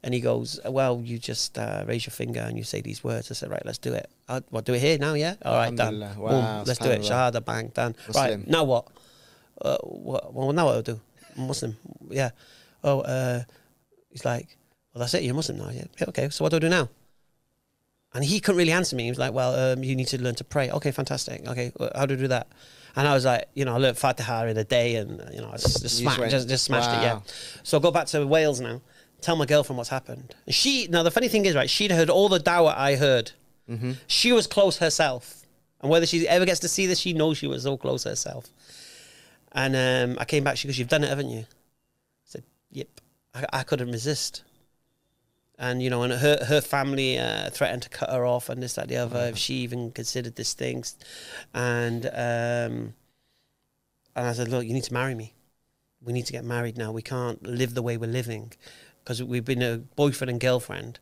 And he goes, well, you just raise your finger and you say these words. I said, right, let's do it. I'll do it here now, yeah? All right, done. Wow, Boom, let's do it. Shahada, bang, done. Muslim. Right, now what? Well, now what do I do? I'm Muslim. Yeah. He's like, well, that's it. You're Muslim now. Yeah. Okay. So what do I do now? And he couldn't really answer me. He was like, well, you need to learn to pray. Okay, fantastic. Okay, how do I do that? And I was like, I learned Fatiha in a day and, I just smashed it, yeah. So I go back to Wales now, tell my girlfriend what's happened. Now the funny thing is, right, she'd heard all the dawah I heard. She was close herself. And whether she ever gets to see this, she knows she was so close herself. And I came back, she goes, you've done it, haven't you? I said, yep. I couldn't resist. And, and her family threatened to cut her off and this, that, the other, if she even considered this thing. And I said, look, you need to marry me. We need to get married now. We can't live the way we're living because we've been a boyfriend and girlfriend.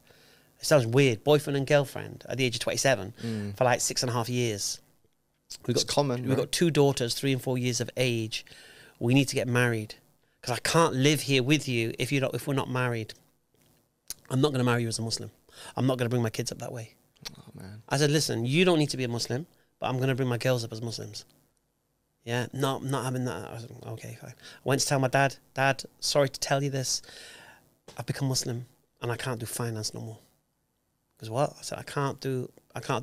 It sounds weird, boyfriend and girlfriend at the age of 27 for like 6.5 years. It's common. We've got 2 daughters, 3 and 4 years of age. We need to get married because I can't live here with you if we're not married. I'm not going to marry you as a Muslim. I'm not going to bring my kids up that way. Oh, man. I said, listen, you don't need to be a Muslim, but I'm going to bring my girls up as Muslims. Yeah, no, I'm not having that. I was like, okay, fine. I went to tell my dad, Dad, sorry to tell you this. I've become Muslim and I can't do finance no more. Because what? I said, I can't do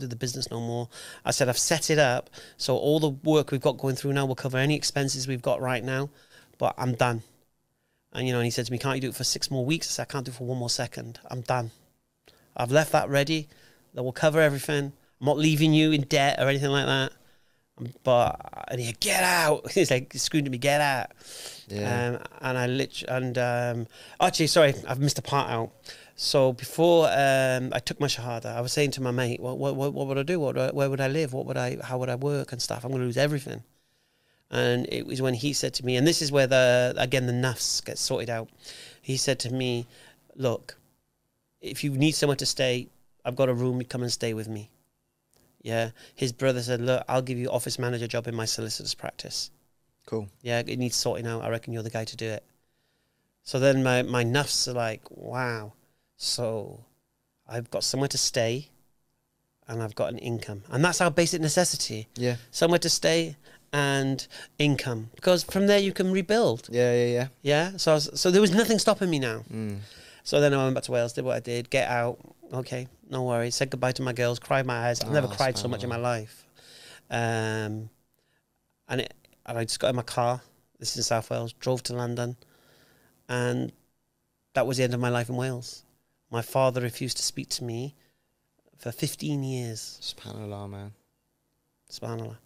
the business no more. I said, I've set it up. So all the work we've got going through now will cover any expenses we've got right now, but I'm done. And, and he said to me, can't you do it for 6 more weeks? I said, I can't do it for 1 more second. I'm done. I've left that ready. That will cover everything. I'm not leaving you in debt or anything like that. And he said, get out. He's like screaming at me, get out. Yeah. Actually, sorry, I've missed a part out. So before I took my shahada, I was saying to my mate, what would I do? Where would I live? How would I work and stuff? I'm going to lose everything. And it was when he said to me, and this is where the nafs gets sorted out. He said to me, look, if you need somewhere to stay, I've got a room, come and stay with me. Yeah. His brother said, look, I'll give you office manager job in my solicitor's practice. Cool. Yeah, it needs sorting out. I reckon you're the guy to do it. So then my nafs are like, wow. So I've got somewhere to stay and I've got an income. And that's our basic necessity. Yeah. Somewhere to stay and income. Because from there you can rebuild. Yeah. Yeah. So there was nothing stopping me now. So then I went back to Wales, did what I did, get out. Okay, no worries. Said goodbye to my girls, cried my eyes. I've never cried so much in my life. And I just got in my car, this is in South Wales, drove to London. And that was the end of my life in Wales. My father refused to speak to me for 15 years. SubhanAllah, man. SubhanAllah.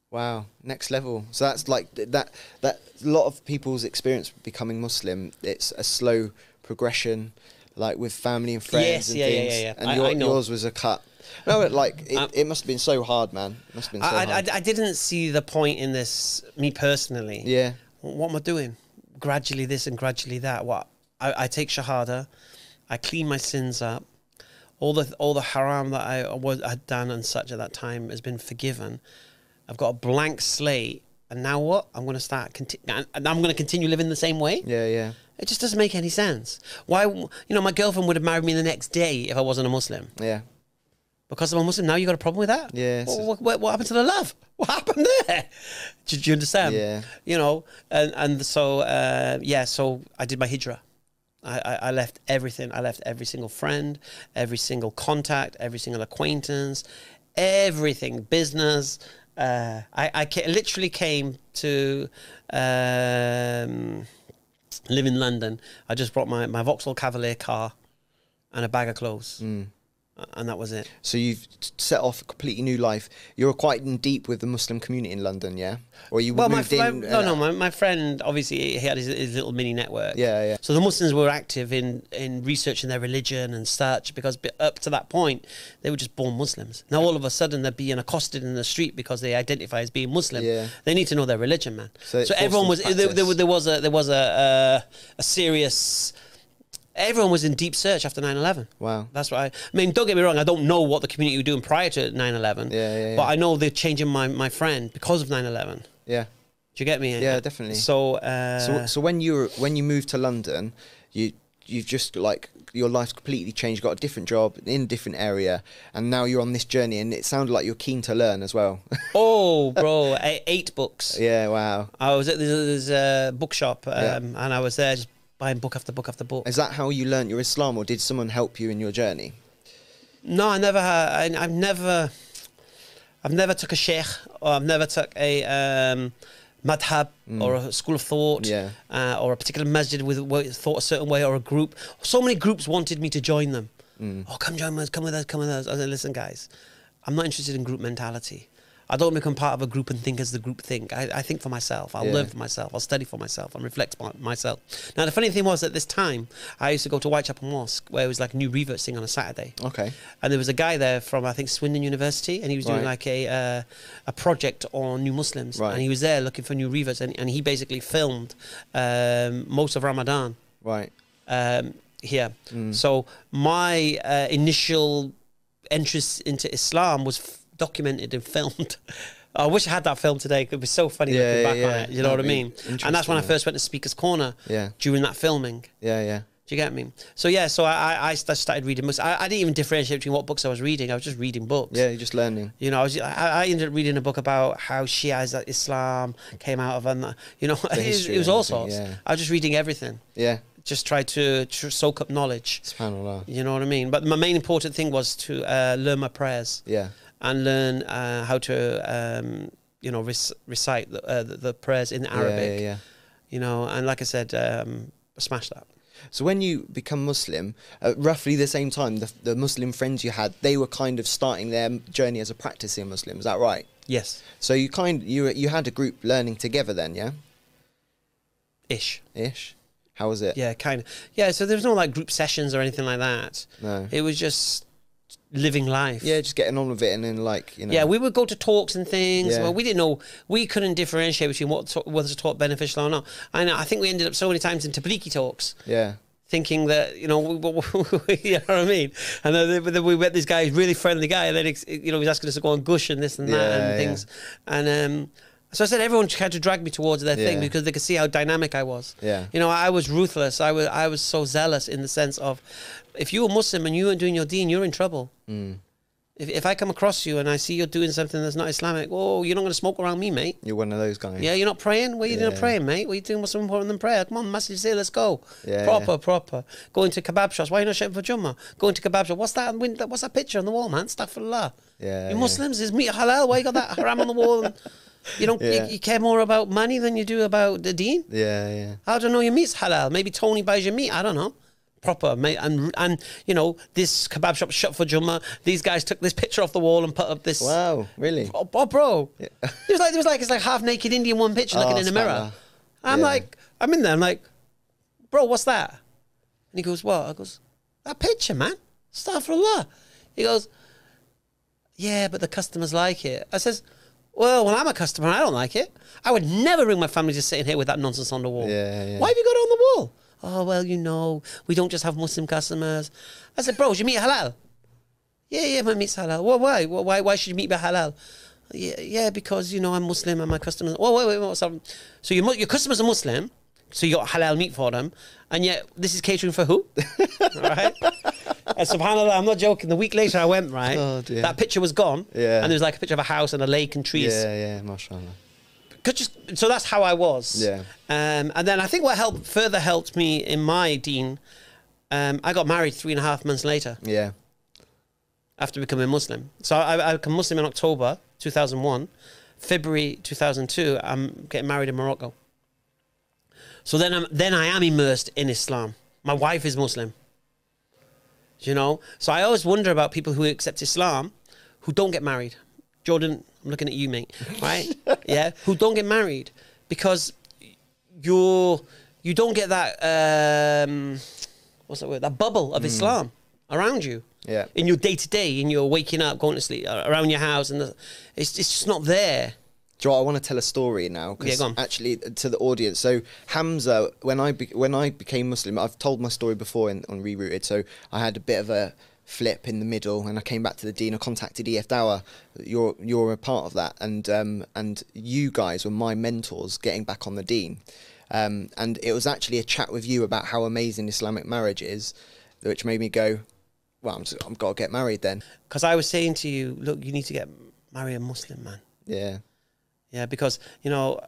Wow, next level. So that's like that a lot of people's experience becoming Muslim, it's a slow progression, like with family and friends and things. Yeah. And I know. yours was a cut. No, like it must have been so hard, man. It must have been so hard. I didn't see the point in this, me personally. Yeah. What am I doing? Gradually this and gradually that. What? I take shahada, I clean my sins up. All the haram that I had done and such at that time has been forgiven. I've got a blank slate, and now what? I'm going to start and I'm going to continue living the same way. Yeah, yeah. It just doesn't make any sense. Why? You know, my girlfriend would have married me the next day if I wasn't a Muslim. Yeah. Because I'm a Muslim now, you got a problem with that? Yeah. What happened to the love? What happened there? Do you understand? Yeah. You know, and so so I did my hijrah. I left everything. I left every single friend, every single contact, every single acquaintance, everything, business. I literally came to live in London. I just brought my Vauxhall Cavalier car and a bag of clothes. And that was it. So you've set off a completely new life. You're quite in deep with the Muslim community in London, yeah? Or you moved in? My friend, obviously, he had his little mini network. Yeah, yeah. So the Muslims were active in researching their religion and such, because up to that point, they were just born Muslims. Now, all of a sudden, they're being accosted in the street because they identify as being Muslim. Yeah. They need to know their religion, man. So everyone was, there was a serious... Everyone was in deep search after 9/11. Wow. That's what I mean, don't get me wrong, I don't know what the community were doing prior to 9/11. Yeah. But I know they're changing my friend because of 9/11. Yeah. Do you get me? Yeah, definitely. So so when you moved to London, you've just like your life's completely changed, got a different job in a different area, and now you're on this journey, and it sounded like you're keen to learn as well. Oh, bro, 8 books. Yeah, wow. I was at this bookshop, and I was there just buying book after book after book. Is that how you learnt your Islam, or did someone help you in your journey? No, I never had. I've never took a sheikh, or I've never took a madhab or a school of thought, or a particular masjid with thought a certain way, or a group. So many groups wanted me to join them. Oh, come join us, come with us, come with us. I said, listen, guys, I'm not interested in group mentality. I don't become part of a group and think as the group think. I think for myself. I'll learn for myself. I'll study for myself and reflect on myself. Now, the funny thing was, at this time, I used to go to Whitechapel Mosque, where it was like a new revert thing on a Saturday. Okay. And there was a guy there from, I think, Swindon University, and he was doing like a project on new Muslims. Right. And he was there looking for new reverts, and he basically filmed most of Ramadan. Right. Here. So my initial interest into Islam was documented and filmed. I wish I had that film today. It would be so funny looking back on it. You know what I mean? And that's when I first went to Speaker's Corner during that filming. Yeah. Do you get me? So yeah, so I started reading books. I didn't even differentiate between what books I was reading. I was just reading books. Yeah, you're just learning. You know, I ended up reading a book about how Shias Islam came out of, and you know, it was all sorts. Yeah. I was just reading everything. Yeah. Just try to soak up knowledge. SubhanAllah. You know what I mean? But my main important thing was to learn my prayers. Yeah. And learn how to, you know, recite the prayers in Arabic. Yeah. You know, and like I said, smash that. So when you become Muslim, roughly the same time, the Muslim friends you had, they were kind of starting their journey as a practicing Muslim. Is that right? Yes. So you had a group learning together then, yeah? Ish. How was it? Yeah, kind of. Yeah, so there was no like group sessions or anything like that. No. It was just living life. Yeah, just getting on with it, and then like, you know. Yeah, we would go to talks and things. Yeah. Well, we didn't know, we couldn't differentiate between what was a talk beneficial or not. And I think we ended up so many times in Tablighi talks. Yeah. Thinking that, you know, you know what I mean? And then we met this guy, really friendly guy, and then, you know, he was asking us to go on gush and this and that and things. And so I said everyone had to drag me towards their thing because they could see how dynamic I was. Yeah. You know, I was ruthless. I was so zealous in the sense of, if you were Muslim and you weren't doing your deen, you're in trouble. If I come across you and I see you're doing something that's not Islamic, oh, you're not going to smoke around me, mate. You're one of those guys. Yeah, you're not praying? What are you doing praying, mate? What are you doing? What's more important than prayer? Come on, message say, let's go. Proper. Going to kebab shops. Why are you not shouting for Jummah? Going to kebab shop. What's that picture on the wall, man? Astaghfirullah. Yeah. You Muslims, is meat halal? Why you got that haram on the wall? And you don't you care more about money than you do about the deen? Yeah. How do you know your meat's halal? Maybe Tony buys your meat. I don't know. Proper, mate, and you know, this kebab shop shut for Jummah. These guys took this picture off the wall and put up this. Wow, really? Oh bro, it was like it's like half naked Indian one picture looking in the mirror. I'm like, I'm in there. I'm like, bro, what's that? And he goes, what? I goes, that picture, man. Astaghfirullah. He goes, yeah, but the customers like it. I says, well, when I'm a customer, I don't like it. I would never bring my family just sitting here with that nonsense on the wall. Yeah. Why have you got it on the wall? Oh, well, you know, we don't just have Muslim customers. I said, bro, you meet halal? Yeah, my meat's halal. Well, why? Why should you meet by halal? Yeah, because, you know, I'm Muslim and my customers... Oh, wait, what's up? So your customers are Muslim, so you got halal meat for them, and yet this is catering for who? Right? And subhanAllah, I'm not joking. The week later I went, right? Oh, dear. That picture was gone. Yeah. And there was like a picture of a house and a lake and trees. Yeah, mashallah. So that's how I was. Yeah. And then I think what further helped me in my deen, I got married 3.5 months later. Yeah. After becoming Muslim. So I became Muslim in October 2001. February 2002, I'm getting married in Morocco. So then I am immersed in Islam. My wife is Muslim. You know? So I always wonder about people who accept Islam who don't get married. Jordan, I'm looking at you, mate. Right? Yeah? Who don't get married. Because you don't get that, what's that word? That bubble of Islam around you. Yeah. In your day-to-day, in your waking up, going to sleep, around your house. And it's just not there. Do you know what, I want to tell a story now, because actually to the audience. So Hamza, when I became Muslim, I've told my story before on Rerouted. So I had a bit of a flip in the middle, and I came back to the Deen. I contacted EF Dawah. You're a part of that, and you guys were my mentors getting back on the Deen. And it was actually a chat with you about how amazing Islamic marriage is, which made me go, well, I've got to get married then. Because I was saying to you, look, you need to marry a Muslim man. Yeah. Yeah, because, you know,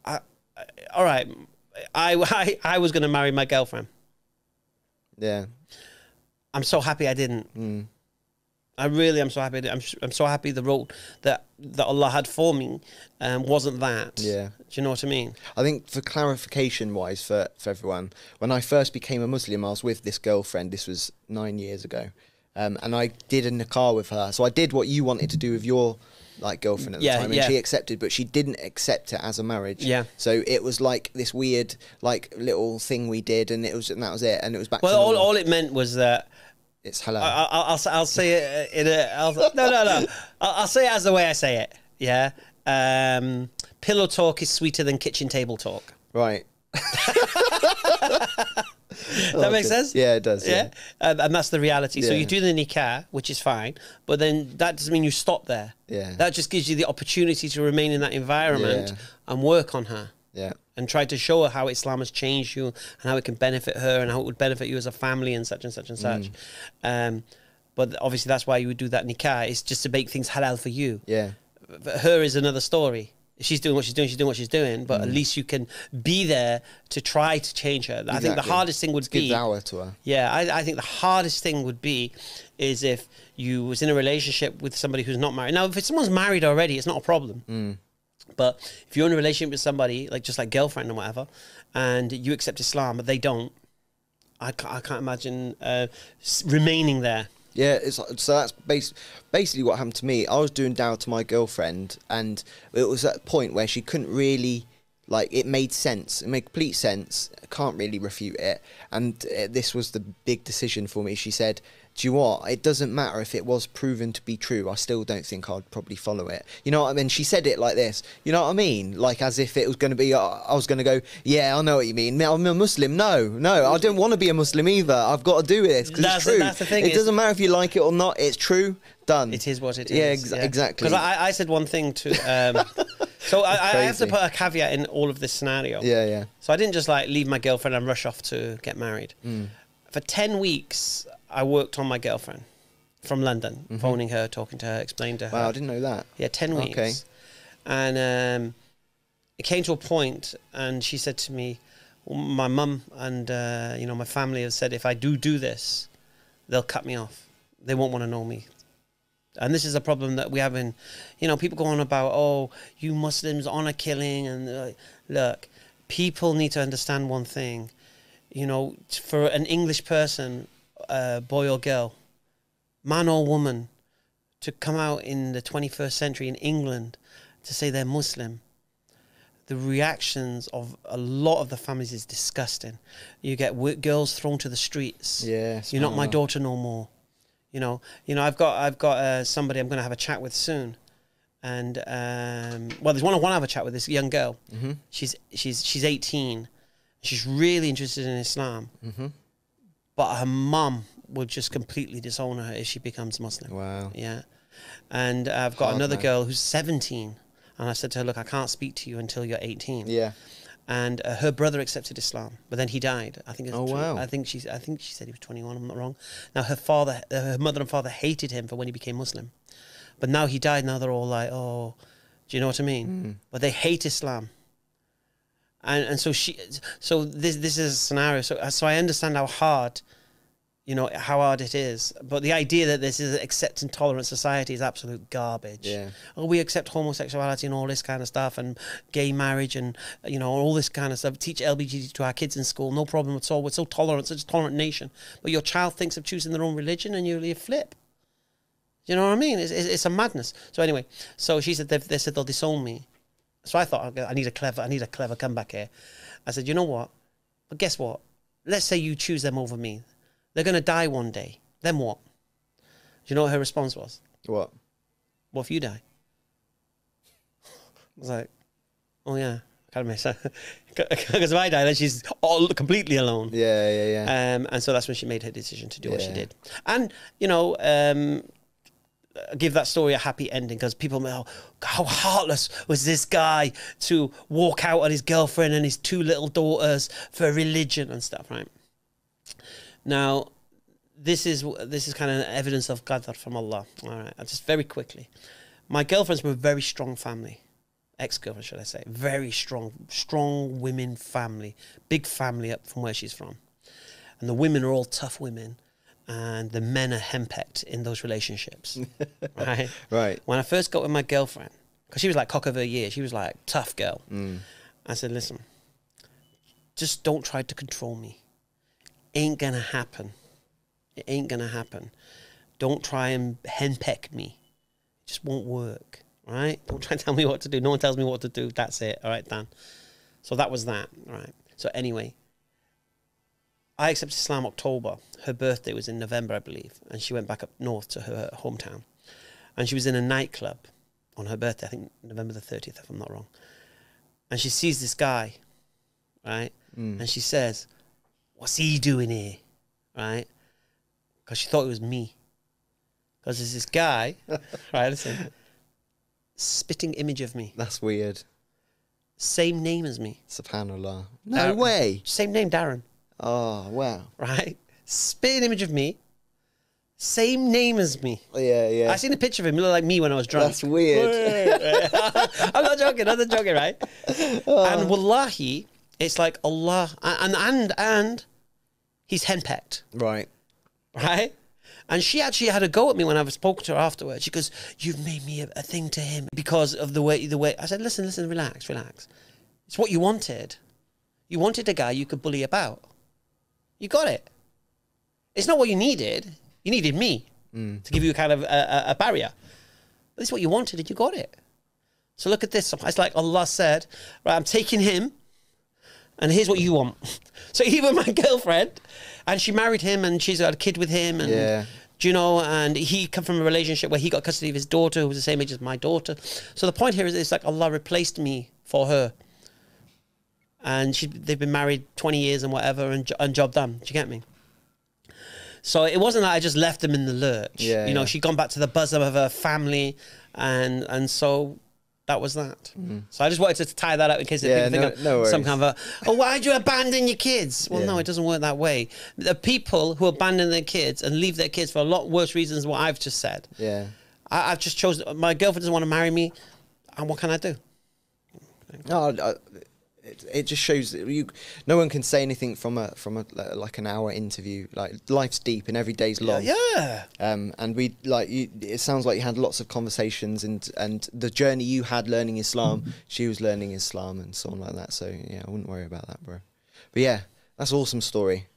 all right, I was going to marry my girlfriend. Yeah. I'm so happy I didn't. I really am so happy. I'm so happy the road that Allah had for me wasn't that. Yeah. Do you know what I mean? I think for clarification wise for everyone, when I first became a Muslim, I was with this girlfriend. This was 9 years ago. And I did a nikah with her. So I did what you wanted to do with your girlfriend at the time, and she accepted, but she didn't accept it as a marriage. Yeah. So it was like this weird little thing we did, and that was it, and it was back. Well, to all it meant was that it's halal. I'll say it in a no. I'll say it as the way I say it. Yeah. Pillow talk is sweeter than kitchen table talk. Right. Does that make sense? Yeah, it does. Yeah. And that's the reality. Yeah. So you do the nikah, which is fine, but then that doesn't mean you stop there. Yeah. That just gives you the opportunity to remain in that environment and work on her. Yeah. And try to show her how Islam has changed you and how it can benefit her and how it would benefit you as a family and such and such and such. But obviously that's why you would do that nikah. It's just to make things halal for you. Yeah. But her is another story. She's doing what she's doing, but at least you can be there to try to change her. Exactly. I think the hardest thing would be... Give dawah to her. Yeah, I think the hardest thing would be is if you was in a relationship with somebody who's not married. Now, if someone's married already, it's not a problem. But if you're in a relationship with somebody, just like girlfriend or whatever, and you accept Islam, but they don't, I can't imagine remaining there. Yeah, so that's basically what happened to me. I was doing dawah to my girlfriend, and it was at a point where she couldn't really, it made sense. It made complete sense. I can't really refute it. And this was the big decision for me. She said, do you know what? It doesn't matter if it was proven to be true. I still don't think I'd probably follow it. You know what I mean? She said it like this. You know what I mean? As if it was going to be, I was going to go, yeah, I know what you mean. I'm a Muslim. No, I don't want to be a Muslim either. I've got to do this because it's true. That's the thing. It doesn't matter if you like it or not. It's true. Done. It is what it is. Yeah, exactly. Because I said one thing to... so I have to put a caveat in all of this scenario. Yeah. So I didn't just leave my girlfriend and rush off to get married. For 10 weeks, I worked on my girlfriend from London, phoning her, talking to her, explaining to her. Wow, I didn't know that. Yeah, 10 weeks. Okay. And it came to a point, and she said to me, my mum and my family have said, if I do this, they'll cut me off. They won't want to know me. And this is a problem that we have in, people go on about, oh, you Muslims honor killing. And look, people need to understand one thing. For an English person, boy or girl, man or woman, to come out in the 21st century in England to say they're Muslim, the reactions of a lot of the families is disgusting. You get girls thrown to the streets. Yes. You're not my daughter no more. I've got somebody I'm going to have a chat with soon, and well, there's one I want to have a chat with. This young girl. She's 18. She's really interested in Islam, but her mum would just completely disown her if she becomes Muslim. Wow. Yeah. And I've got another girl who's 17, and I said to her, look, I can't speak to you until you're 18. Yeah. And her brother accepted Islam, but then he died. I think. Wow. I think she said he was 21. I'm not wrong. Now her mother and father hated him for when he became Muslim, but now he died. Now they're all like, oh, do you know what I mean? But they hate Islam, and so this is a scenario. So I understand how hard it is. But the idea that this is an accepting, tolerant society is absolute garbage. Yeah. Oh, we accept homosexuality and all this kind of stuff, and gay marriage, and all this kind of stuff. Teach LGBT to our kids in school, no problem at all. We're so tolerant, such a tolerant nation. But your child thinks of choosing their own religion, and you flip. You know what I mean? It's a madness. So anyway, so she said they said they'll disown me. So I thought, I need a clever comeback here. I said, you know what? But guess what? Let's say you choose them over me. They're going to die one day. Then what? Do you know what her response was? What? What if you die? I was like, oh yeah, kind of miss her. Because if I die, then she's all completely alone. Yeah. And so that's when she made her decision to do what she did. And, give that story a happy ending, because people may, how heartless was this guy to walk out on his girlfriend and his 2 little daughters for religion and stuff, right? Now, this is kind of evidence of qadr from Allah. All right, just very quickly. My girlfriend's from a very strong family. Ex-girlfriend, should I say. Very strong women family. Big family up from where she's from. And the women are all tough women. And the men are henpecked in those relationships. Right? Right. When I first got with my girlfriend, because she was like cock of her year. She was like, tough girl. I said, listen, just don't try to control me. Ain't gonna happen. It ain't gonna happen. Don't try and henpeck me. It just won't work. Right? Don't try and tell me what to do. No one tells me what to do. That's it. All right, Dan. So that was that. All right. So anyway, I accepted Islam October. Her birthday was in November, I believe. And she went back up north to her hometown. And she was in a nightclub on her birthday, I think November the 30th, if I'm not wrong. And she sees this guy, right? And she says, what's he doing here? Right? Because she thought it was me. Because there's this guy, right, listen, spitting image of me. That's weird. Same name as me. Subhanallah. No way. Same name, Darren. Oh, wow. Right? Spitting image of me. Same name as me. Yeah. I seen a picture of him. He looked like me when I was drunk. That's weird. I'm not joking, right? And wallahi, it's like Allah, and he's henpecked. Right. Right? And she actually had a go at me when I spoke to her afterwards. She goes, you've made me a thing to him because of the way. I said, listen, relax. It's what you wanted. You wanted a guy you could bully about. You got it. It's not what you needed. You needed me to give you a kind of a barrier. But it's what you wanted and you got it. So look at this. It's like Allah said, right, I'm taking him and here's what you want. So even my girlfriend, and she married him and she's got a kid with him. And, do you know, and he come from a relationship where he got custody of his daughter who was the same age as my daughter. So the point here is it's like Allah replaced me for her. And they've been married 20 years and whatever, and job done. Do you get me? So it wasn't that I just left them in the lurch. You know, she'd gone back to the bosom of her family, and so that was that. So I just wanted to tie that up in case people think of some kind of why'd you abandon your kids? Well, no, it doesn't work that way. There are people who abandon their kids and leave their kids for a lot worse reasons than what I've just said. I've just chosen, my girlfriend doesn't want to marry me, and what can I do? No, it just shows that no one can say anything from a like an hour interview. Like, life's deep and every day's long. And it sounds like you had lots of conversations, and the journey you had learning Islam, she was learning Islam and so on like that. So yeah, I wouldn't worry about that, bro. But yeah, that's an awesome story.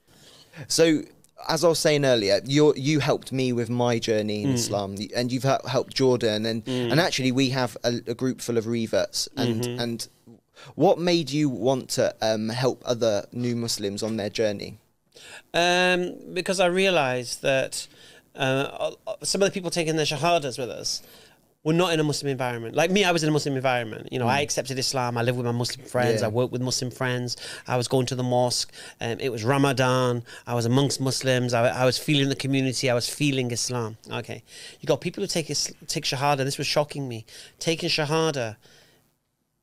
So as I was saying earlier, you helped me with my journey in Islam, and you've helped Jordan, and actually we have a group full of reverts, and what made you want to help other new Muslims on their journey? Because I realised that some of the people taking their shahadas with us were not in a Muslim environment. Like me, I was in a Muslim environment. You know, I accepted Islam. I lived with my Muslim friends. I worked with Muslim friends. I was going to the mosque. It was Ramadan. I was amongst Muslims. I was feeling the community. I was feeling Islam. Okay. You got people who take shahada. This was shocking me. Taking shahada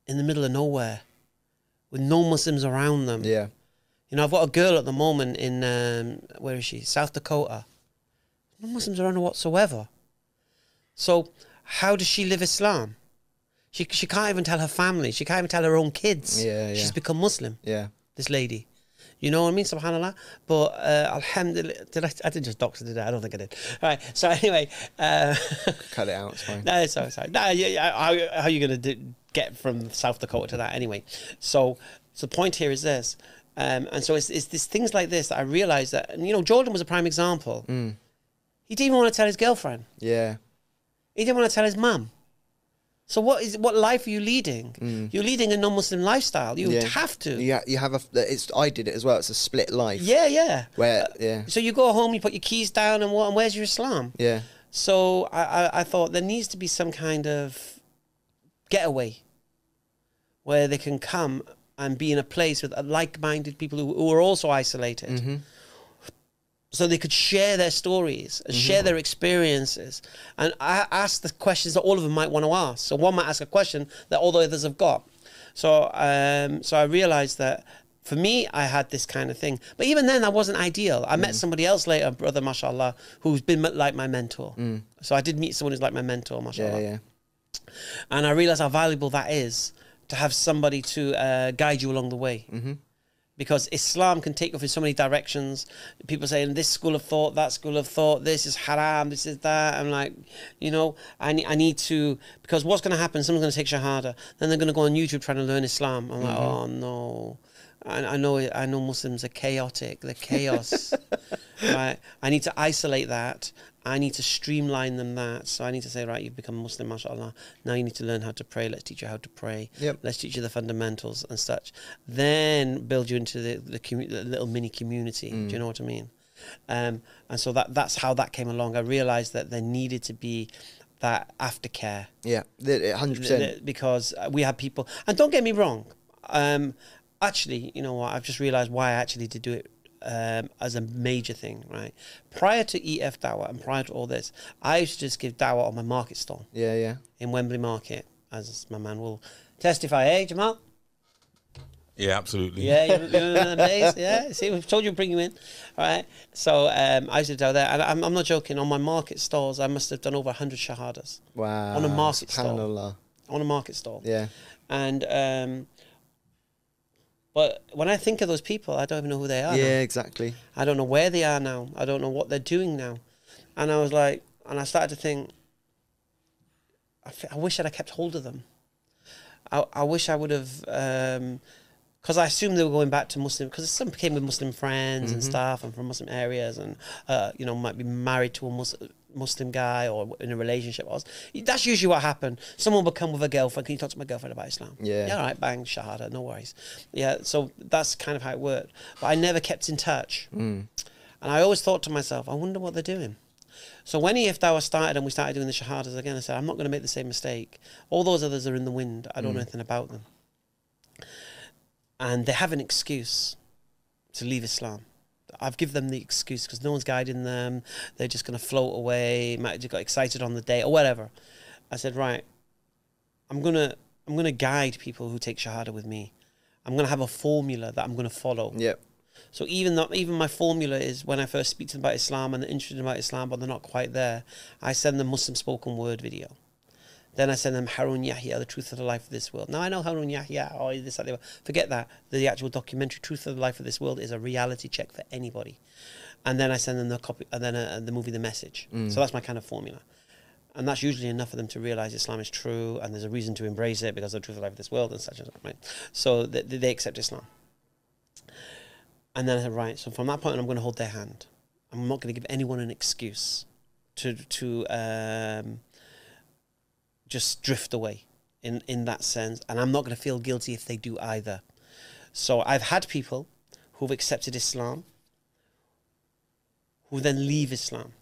in the middle of nowhere with no Muslims around them. Yeah. You know, I've got a girl at the moment in, where is she? South Dakota. No Muslims around her whatsoever. So how does she live Islam? She can't even tell her family. She can't even tell her own kids. Yeah. She's become Muslim. Yeah. This lady. You know what I mean? Subhanallah. But alhamdulillah, I didn't just dox her, did I? I don't think I did. All right. So anyway. Cut it out, it's fine. No, it's sorry. No, how are you going to get from South Dakota to that anyway? So the point here is this. And so it's this things like this that I realized that, and, you know, Jordan was a prime example. He didn't even want to tell his girlfriend. Yeah. He didn't want to tell his mum. So what life are you leading? You're leading a non-Muslim lifestyle. You have to. Yeah, you have I did it as well. It's a split life. Yeah. Where So you go home, you put your keys down, and where's your Islam? Yeah. So I thought there needs to be some kind of getaway where they can come and be in a place with like-minded people who are also isolated. So they could share their stories, and share their experiences. And I asked the questions that all of them might want to ask. So one might ask a question that all the others have got. So so I realized that for me, I had this kind of thing. But even then, that wasn't ideal. I met somebody else later, brother, mashallah, who's been like my mentor. So I did meet someone who's like my mentor, mashallah. Yeah. And I realized how valuable that is, to have somebody to guide you along the way. Because Islam can take off in so many directions. People saying this school of thought, that school of thought, this is haram, this is that. I'm like, you know, I need to, because what's going to happen? Someone's going to take shahada, then they're going to go on YouTube trying to learn Islam. I'm like, oh no. I know Muslims are chaotic. They're chaos. Right? I need to isolate that. I need to streamline them that. So I need to say, right, you've become Muslim, mashallah. Now you need to learn how to pray. Let's teach you how to pray. Let's teach you the fundamentals and such. Then build you into the little mini community. Do you know what I mean? And so that's how that came along. I realized that there needed to be that aftercare. Yeah, 100%. Because we had people, and don't get me wrong, actually, you know what, I've just realized why I actually did do it as a major thing, right? Prior to EF Dawah and prior to all this, I used to just give Dawah on my market stall. Yeah. In Wembley Market, as my man will testify. Hey, Jamal? Yeah, absolutely. Yeah, you're in the days. Yeah, see, we've told you to bring you in. All right. So I used to do that. And I'm not joking. On my market stalls, I must have done over 100 shahadas. Wow. On a market stall. SubhanAllah. On a market stall. Yeah. And but when I think of those people, I don't even know who they are. Yeah, now. exactly. I don't know where they are now. I don't know what they're doing now. And I was like, and I started to think, I wish I'd have kept hold of them. I wish I would have, because I assumed they were going back to Muslim, because some came with Muslim friends and stuff, and from Muslim areas, and you know, might be married to a Muslim guy or in a relationship. That's usually what happened. Someone would come with a girlfriend. Can you talk to my girlfriend about Islam? Yeah, all right, bang, shahada, no worries. Yeah, so that's kind of how it worked. But I never kept in touch. And I always thought to myself, I wonder what they're doing. So when EF Dawah started and we started doing the shahadas again, I said, I'm not going to make the same mistake. All those others are in the wind. I don't know anything about them. And they have an excuse to leave Islam. I've given them the excuse because no one's guiding them. They're just going to float away. Might have just got excited on the day or whatever. I said, right, I'm gonna guide people who take shahada with me. I'm gonna have a formula that I'm gonna follow. Yep. So even my formula is when I first speak to them about Islam and they're interested about Islam but they're not quite there, I send them Muslim spoken word video. Then I send them Harun Yahya, the truth of the life of this world. Now I know Harun Yahya, this, that, forget that. The actual documentary Truth of the Life of This World is a reality check for anybody. And then I send them the copy, and then the movie The Message. So that's my kind of formula. And that's usually enough for them to realize Islam is true and there's a reason to embrace it because of the truth of the life of this world and such and such, right? So they accept Islam. And then I said, right, so from that point on, I'm going to hold their hand. I'm not going to give anyone an excuse to just drift away in that sense. And I'm not going to feel guilty if they do either. So I've had people who've accepted Islam who then leave Islam.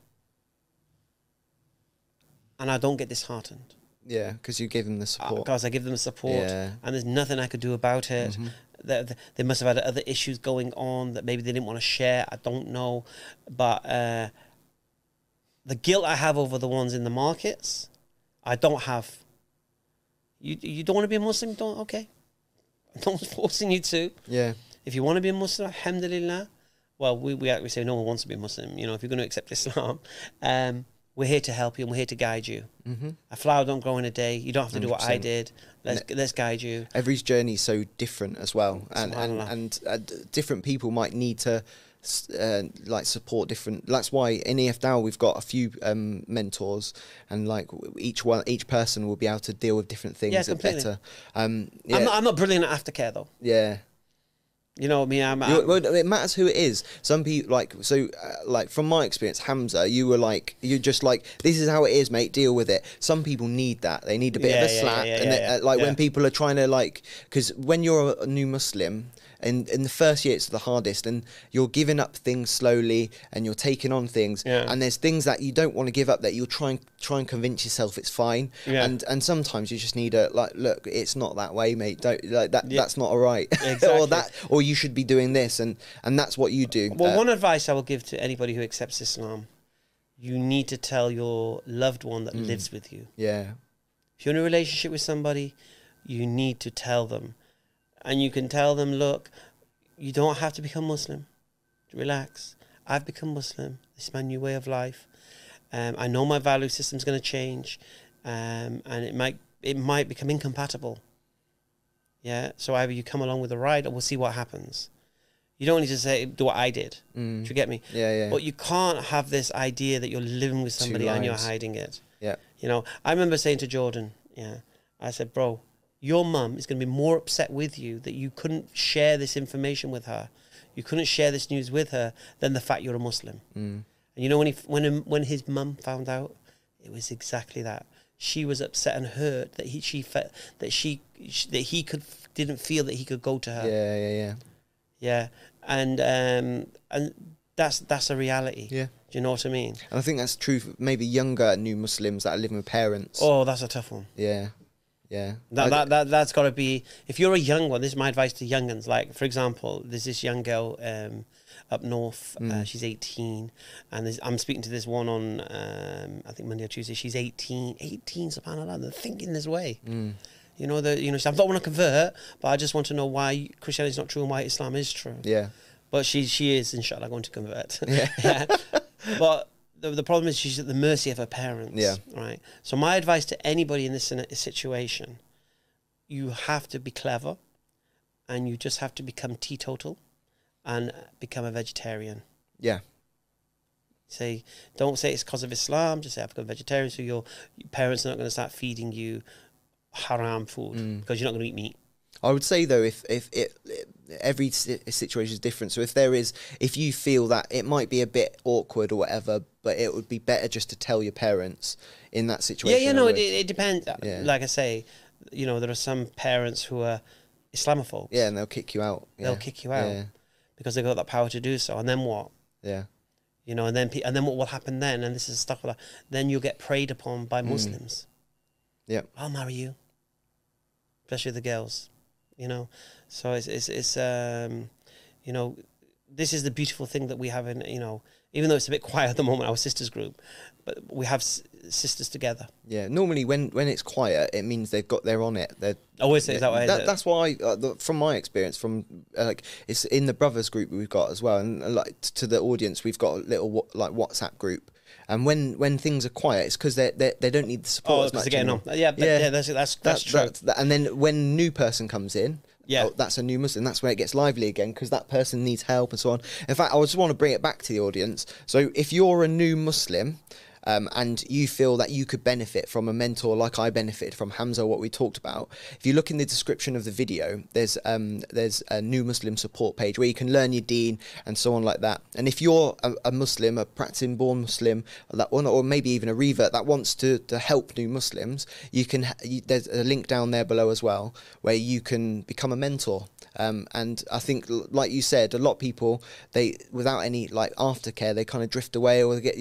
and I don't get disheartened. Yeah, because you give them the support. Because I give them the support, Yeah. and there's nothing I could do about it. They must have had other issues going on that maybe they didn't want to share. I don't know, but the guilt I have over the ones in the markets, I don't have. You don't want to be a Muslim? Don't, okay. No one's forcing you to. Yeah. If you want to be a Muslim, alhamdulillah. Well, we say no one wants to be a Muslim. You know, if you're going to accept Islam, we're here to help you and we're here to guide you. A flower don't grow in a day. You don't have to do what I 100%. did. Let's guide you. Every journey is so different as well, and different people might need to like support different. That's why in EF we've got a few mentors, and like each person will be able to deal with different things. Yeah, completely. Better. I'm not brilliant at aftercare though. Yeah. You know what I mean? Well, it matters who it is. Some people like from my experience, Hamza, you're just like, this is how it is, mate. Deal with it. Some people need that. They need a bit of a slap, when people are trying to because when you're a new Muslim. In the first year, it's the hardest, and you're giving up things slowly, and you're taking on things, and there's things that you don't want to give up that you'll try and convince yourself it's fine, and sometimes you just need look, it's not that way, mate. Don't that's not all right, Exactly. or you should be doing this, and that's what you do. Well, one advice I will give to anybody who accepts Islam: you need to tell your loved one that lives with you. Yeah. If you're in a relationship with somebody, you need to tell them. And you can tell them, look, you don't have to become Muslim. Relax. I've become Muslim. This is my new way of life. I know my value system's going to change, and it might become incompatible. Yeah. So either you come along with the ride, or we'll see what happens. You don't need to say do what I did. Do you get me? Yeah. But you can't have this idea that you're living with somebody and you're hiding it. Yeah. You know, I remember saying to Jordan, I said, bro, your mum is going to be more upset with you that you couldn't share this information with her, you couldn't share this news with her, than the fact you're a Muslim. And you know, when his mum found out, it was exactly that. She was upset and hurt that he felt that he didn't feel that he could go to her. Yeah. And that's a reality. Yeah. Do you know what I mean? And I think that's true for maybe younger new Muslims that are living with parents. Oh, that's a tough one. Yeah. Yeah. That's got to be, if you're a young one, this is my advice to young ones. Like, for example, there's this young girl up north, she's 18, and I'm speaking to this one on, I think Monday or Tuesday, she's 18, subhanAllah, they're thinking this way. You know, I don't want to convert, but I just want to know why Christianity is not true and why Islam is true. Yeah. But she is, inshallah, going to convert. Yeah. But the problem is she's at the mercy of her parents. Yeah. Right. So my advice to anybody in this situation, you have to be clever, and you just have to become teetotal and become a vegetarian. Yeah. Don't say it's because of Islam, just say I've become a vegetarian, so your parents are not going to start feeding you haram food because you're not going to eat meat. I would say though, if every situation is different. So if you feel that it might be a bit awkward or whatever, but it would be better just to tell your parents in that situation. Yeah, it depends. Yeah. Like I say, there are some parents who are Islamophobes. Yeah, and they'll kick you out. They'll kick you out because they've got that power to do so. And then what? Yeah. And then what will happen then? And this is stuff like that. Then you'll get preyed upon by Muslims. Yeah. I'll marry you. Especially the girls. So it's this is the beautiful thing that we have in, even though it's a bit quiet at the moment, our sisters group, but we have sisters together. Yeah, normally when it's quiet, it means they're on it. Always is that way. That's why, from my experience, it's in the brothers group we've got as well, and to the audience, we've got a little WhatsApp group. And when things are quiet, it's because they don't need the support as much. They're getting on. That's true. And then when a new person comes in, that's a new Muslim. That's where it gets lively again, because that person needs help and so on. In fact, I just want to bring it back to the audience. So if you're a new Muslim, and you feel that you could benefit from a mentor like I benefited from Hamza, what we talked about, if you look in the description of the video, there's a new Muslim support page where you can learn your deen and so on like that. And if you're a Muslim, a practicing born Muslim, or maybe even a revert that wants to help new Muslims, there's a link down there below as well where you can become a mentor. And I think, like you said, a lot of people, without any aftercare, they kind of drift away, or they get,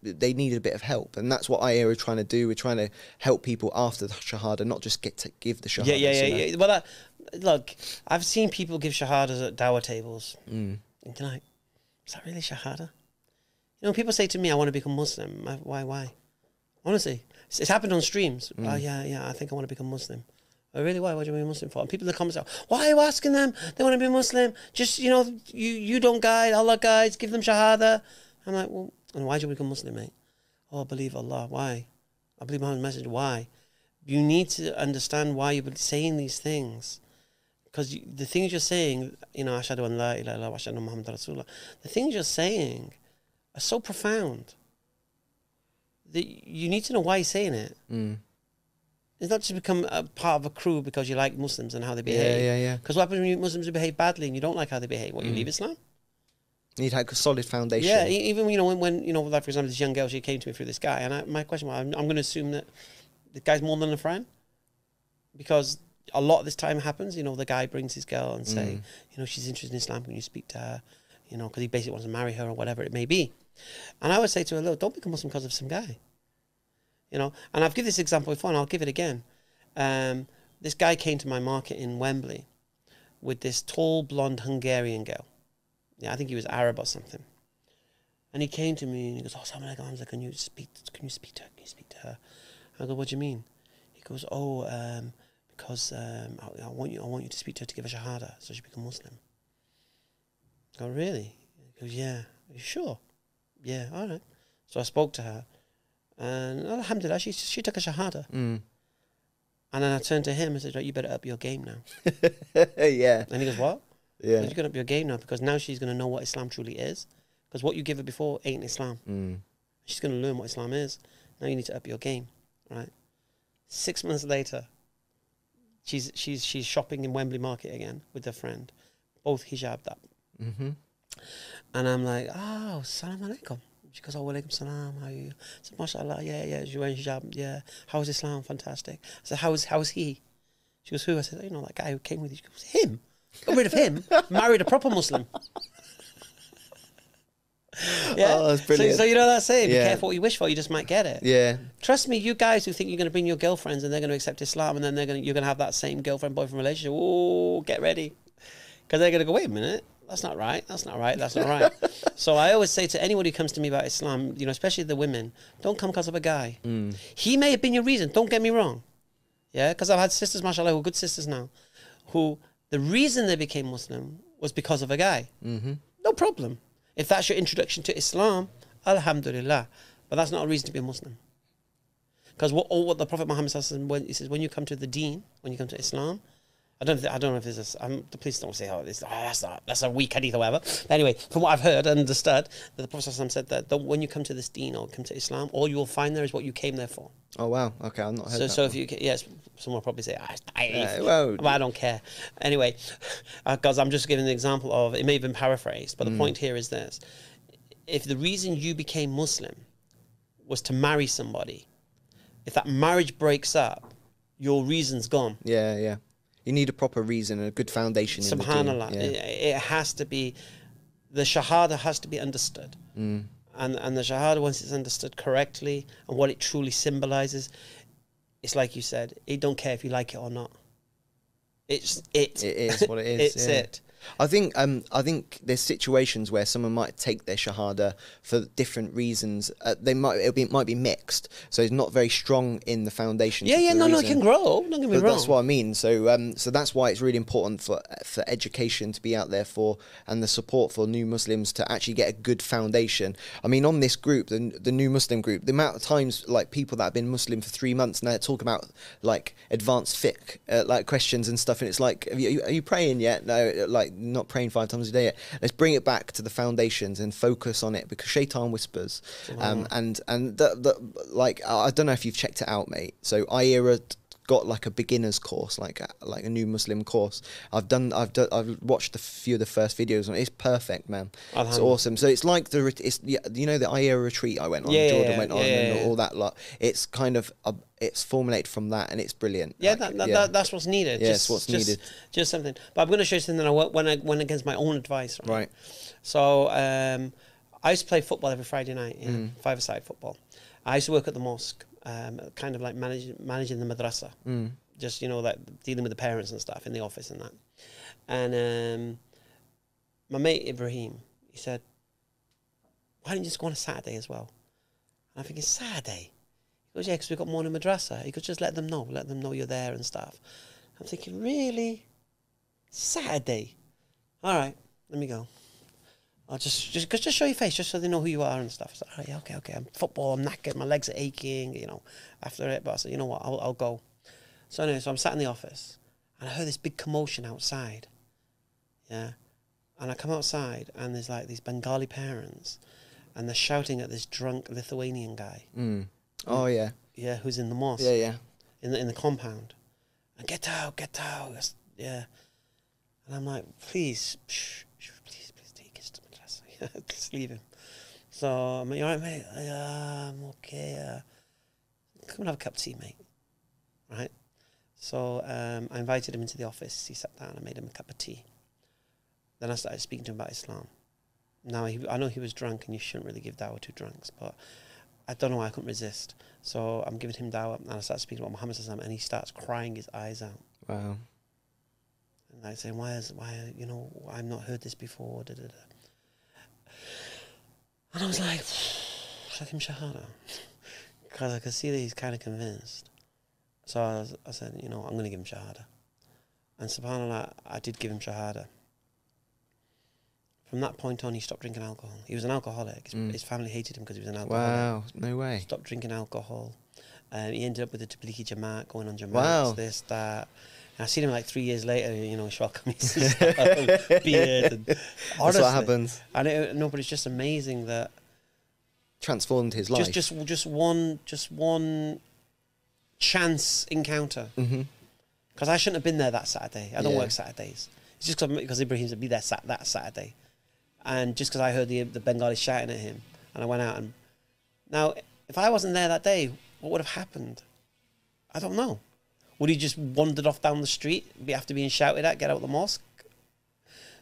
they need a bit of help, and that's what IER are trying to do. We're trying to help people after the shahada, not just get to give the shahada. Yeah. Well, look, I've seen people give shahadas at dawah tables. And you're like, is that really shahada? You know, people say to me, I want to become Muslim. Why? Honestly, it's happened on streams. Oh, yeah, I think I want to become Muslim. Oh, really? Why? What do you want to be Muslim for? And people in the comments are, why are you asking them? They want to be Muslim. Just, you know, you don't guide, Allah guides, give them shahada. I'm like, well, and why do you become Muslim, mate? Oh, I believe Allah. Why? I believe Muhammad's message. Why? You need to understand why you're saying these things. Because the things you're saying, you know, ashhadu an la ilaha illallah wa ashhadu anna Muhammadan Rasulullah, the things you're saying are so profound that you need to know why you're saying it. It's not just become a part of a crew because you like Muslims and how they behave. Yeah. Because what happens when Muslims behave badly and you don't like how they behave? What, you leave Islam? You need like a solid foundation. Yeah, even, you know, when you know, like for example, this young girl, she came to me through this guy, and my question was, I'm going to assume that the guy's more than a friend, because a lot of this time happens, you know, the guy brings his girl and say, you know, she's interested in Islam, can you speak to her? You know, because he basically wants to marry her or whatever it may be. And I would say to her, look, don't become Muslim because of some guy. You know, and I've given this example before and I'll give it again. This guy came to my market in Wembley with this tall, blonde Hungarian girl. Yeah, I think he was Arab or something. And he came to me and he goes, oh, Assalamu alaikum, Hamza, can you speak to her? Can you speak to her? I go, what do you mean? He goes, oh, because I want you to speak to her to give her shahada so she become Muslim. I go, really? He goes, yeah. Are you sure? Yeah, all right. So I spoke to her, and alhamdulillah, she took a shahada. And then I turned to him and said, right, you better up your game now. Yeah. And he goes, what? Yeah. You've got to up your game now, because now she's going to know what Islam truly is. Because what you give her before ain't Islam. She's going to learn what Islam is. Now you need to up your game, right? 6 months later, she's shopping in Wembley Market again with her friend, both hijabbed up. And I'm like, oh, salam alaikum. She goes, oh, walaikum salam, how are you? I said, mashallah, yeah, she's wearing hijab, yeah. How is Islam? Fantastic. I said, how is he? She goes, who? I said, you know, that guy who came with you. She goes, him? Got rid of him, married a proper Muslim. Yeah. Oh, that's brilliant. So you know that saying, be careful what you wish for, you just might get it. Yeah. Trust me, you guys who think you're going to bring your girlfriends and they're going to accept Islam, and then you're going to have that same girlfriend-boyfriend relationship, oh, get ready. Because they're going to go, wait a minute, that's not right. So I always say to anyone who comes to me about Islam, you know, especially the women, don't come because of a guy. He may have been your reason, don't get me wrong. Yeah, because I've had sisters, mashallah, who are good sisters now, who the reason they became Muslim was because of a guy. No problem. If that's your introduction to Islam, alhamdulillah. But that's not a reason to be a Muslim. Because what the Prophet Muhammad says, he says, when you come to the Deen, when you come to Islam, I don't know if there's the police don't say, oh, that's a weak hadith or whatever. But anyway, from what I've heard and understood, the Prophet said that when you come to this Deen or come to Islam, all you will find there is what you came there for. Oh wow, okay, I've not heard that. So if you, yes, someone will probably say, well, I don't care. Anyway, because I'm just giving an example of, it may have been paraphrased, but the point here is this: if the reason you became Muslim was to marry somebody, if that marriage breaks up, your reason's gone. Yeah. You need a proper reason and a good foundation. Subhanallah. It has to be, the shahada has to be understood. And the shahada, once it's understood correctly and what it truly symbolizes, it's like you said, it don't care if you like it or not. It is what it is. It's it. I think there's situations where someone might take their shahada for different reasons. It might be mixed, so it's not very strong in the foundation. Yeah, no, it can grow. Don't get me wrong. That's what I mean. So that's why it's really important for education to be out there and the support for new Muslims to actually get a good foundation. I mean, on this group, the new Muslim group, the amount of times like people that have been Muslim for 3 months now talk about like advanced fiqh, like questions and stuff, and it's like, are you praying yet? No, like. Not praying 5 times a day yet. Let's bring it back to the foundations and focus on it, because shaitan whispers. Like, I don't know if you've checked it out, mate. So IERA got like a beginner's course, like a new Muslim course. I've watched a few of the first videos, and it's perfect, man. It's awesome. So it's like the IERA retreat I went on, Jordan went on, and all that lot. It's kind of it's formulated from that, and it's brilliant. Yeah, that's what's needed. Yeah, it's what's needed. Just something. But I'm going to show you something that I went against my own advice. Right. So I used to play football every Friday night, 5-a-side football. I used to work at the mosque, kind of like managing the madrasa. Just, you know, like dealing with the parents and stuff in the office and that. And my mate Ibrahim, he said, why don't you just go on a Saturday as well? And I'm thinking, Saturday? He goes, yeah, because we've got morning madrasa. He goes, just let them know you're there and stuff. I'm thinking, really? Saturday? All right, let me go. I'll just show your face, just so they know who you are and stuff. I said, all right, yeah, okay. I'm football, I'm knackered, my legs are aching, you know, after it. But I said, you know what, I'll go. So anyway, so I'm sat in the office, and I heard this big commotion outside. Yeah. And I come outside, and there's like these Bengali parents, and they're shouting at this drunk Lithuanian guy. Oh, yeah. Yeah, who's in the mosque. Yeah, yeah. In the compound. And get out. Yeah. And I'm like, please take his to madrasa. Just leave him. So I'm like, you all right, mate? I'm okay. Come and have a cup of tea, mate. Right? So I invited him into the office. He sat down. I made him a cup of tea. Then I started speaking to him about Islam. Now, I know he was drunk, and you shouldn't really give dawah to drunks, but I don't know why I couldn't resist. So I'm giving him dawah, and I start speaking about Muhammad, and he starts crying his eyes out. Wow. And I say, why, you know, I've not heard this before, da, da, da. And I was like, should I give him shahada? Because I could see that he's kind of convinced. So I said, you know, I'm going to give him shahada. And subhanAllah, I did give him shahada. From that point on, he stopped drinking alcohol. He was an alcoholic. His family hated him because he was an alcoholic. Wow, no way. Stopped drinking alcohol. He ended up with the Tablighi Jamaat, going on Jamaats, this, that. And I seen him like 3 years later, you know, short kameez, beard. And honestly, that's what happens. And no, but it's just amazing that transformed his life. Just one chance encounter. Because I shouldn't have been there that Saturday. I don't work Saturdays. It's just because Ibrahim's would be there that Saturday. And just because I heard the Bengali shouting at him, and I went out. And now, if I wasn't there that day, what would have happened? I don't know. Would he just wandered off down the street after being shouted at, get out of the mosque?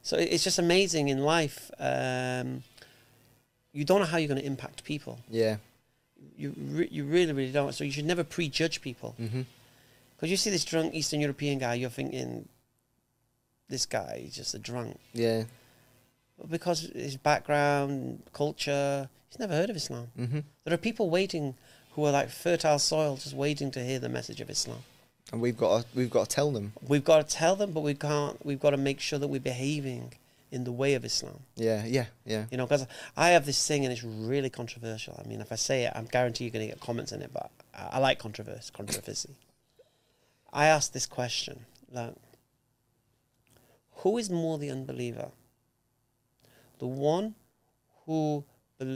So it's just amazing in life. You don't know how you're going to impact people. Yeah. You really, really don't. So you should never prejudge people. Because you see this drunk Eastern European guy, you're thinking, this guy is just a drunk. Yeah. But because his background, culture, he's never heard of Islam. There are people waiting who are like fertile soil, just waiting to hear the message of Islam. And we've got to tell them. We've got to tell them, but we can't. We've got to make sure that we're behaving in the way of Islam. Yeah. You know, because I have this thing, and it's really controversial. I mean, if I say it, I guarantee you're going to get comments in it. But I like controversy. I ask this question: like, who is more the unbeliever? The one who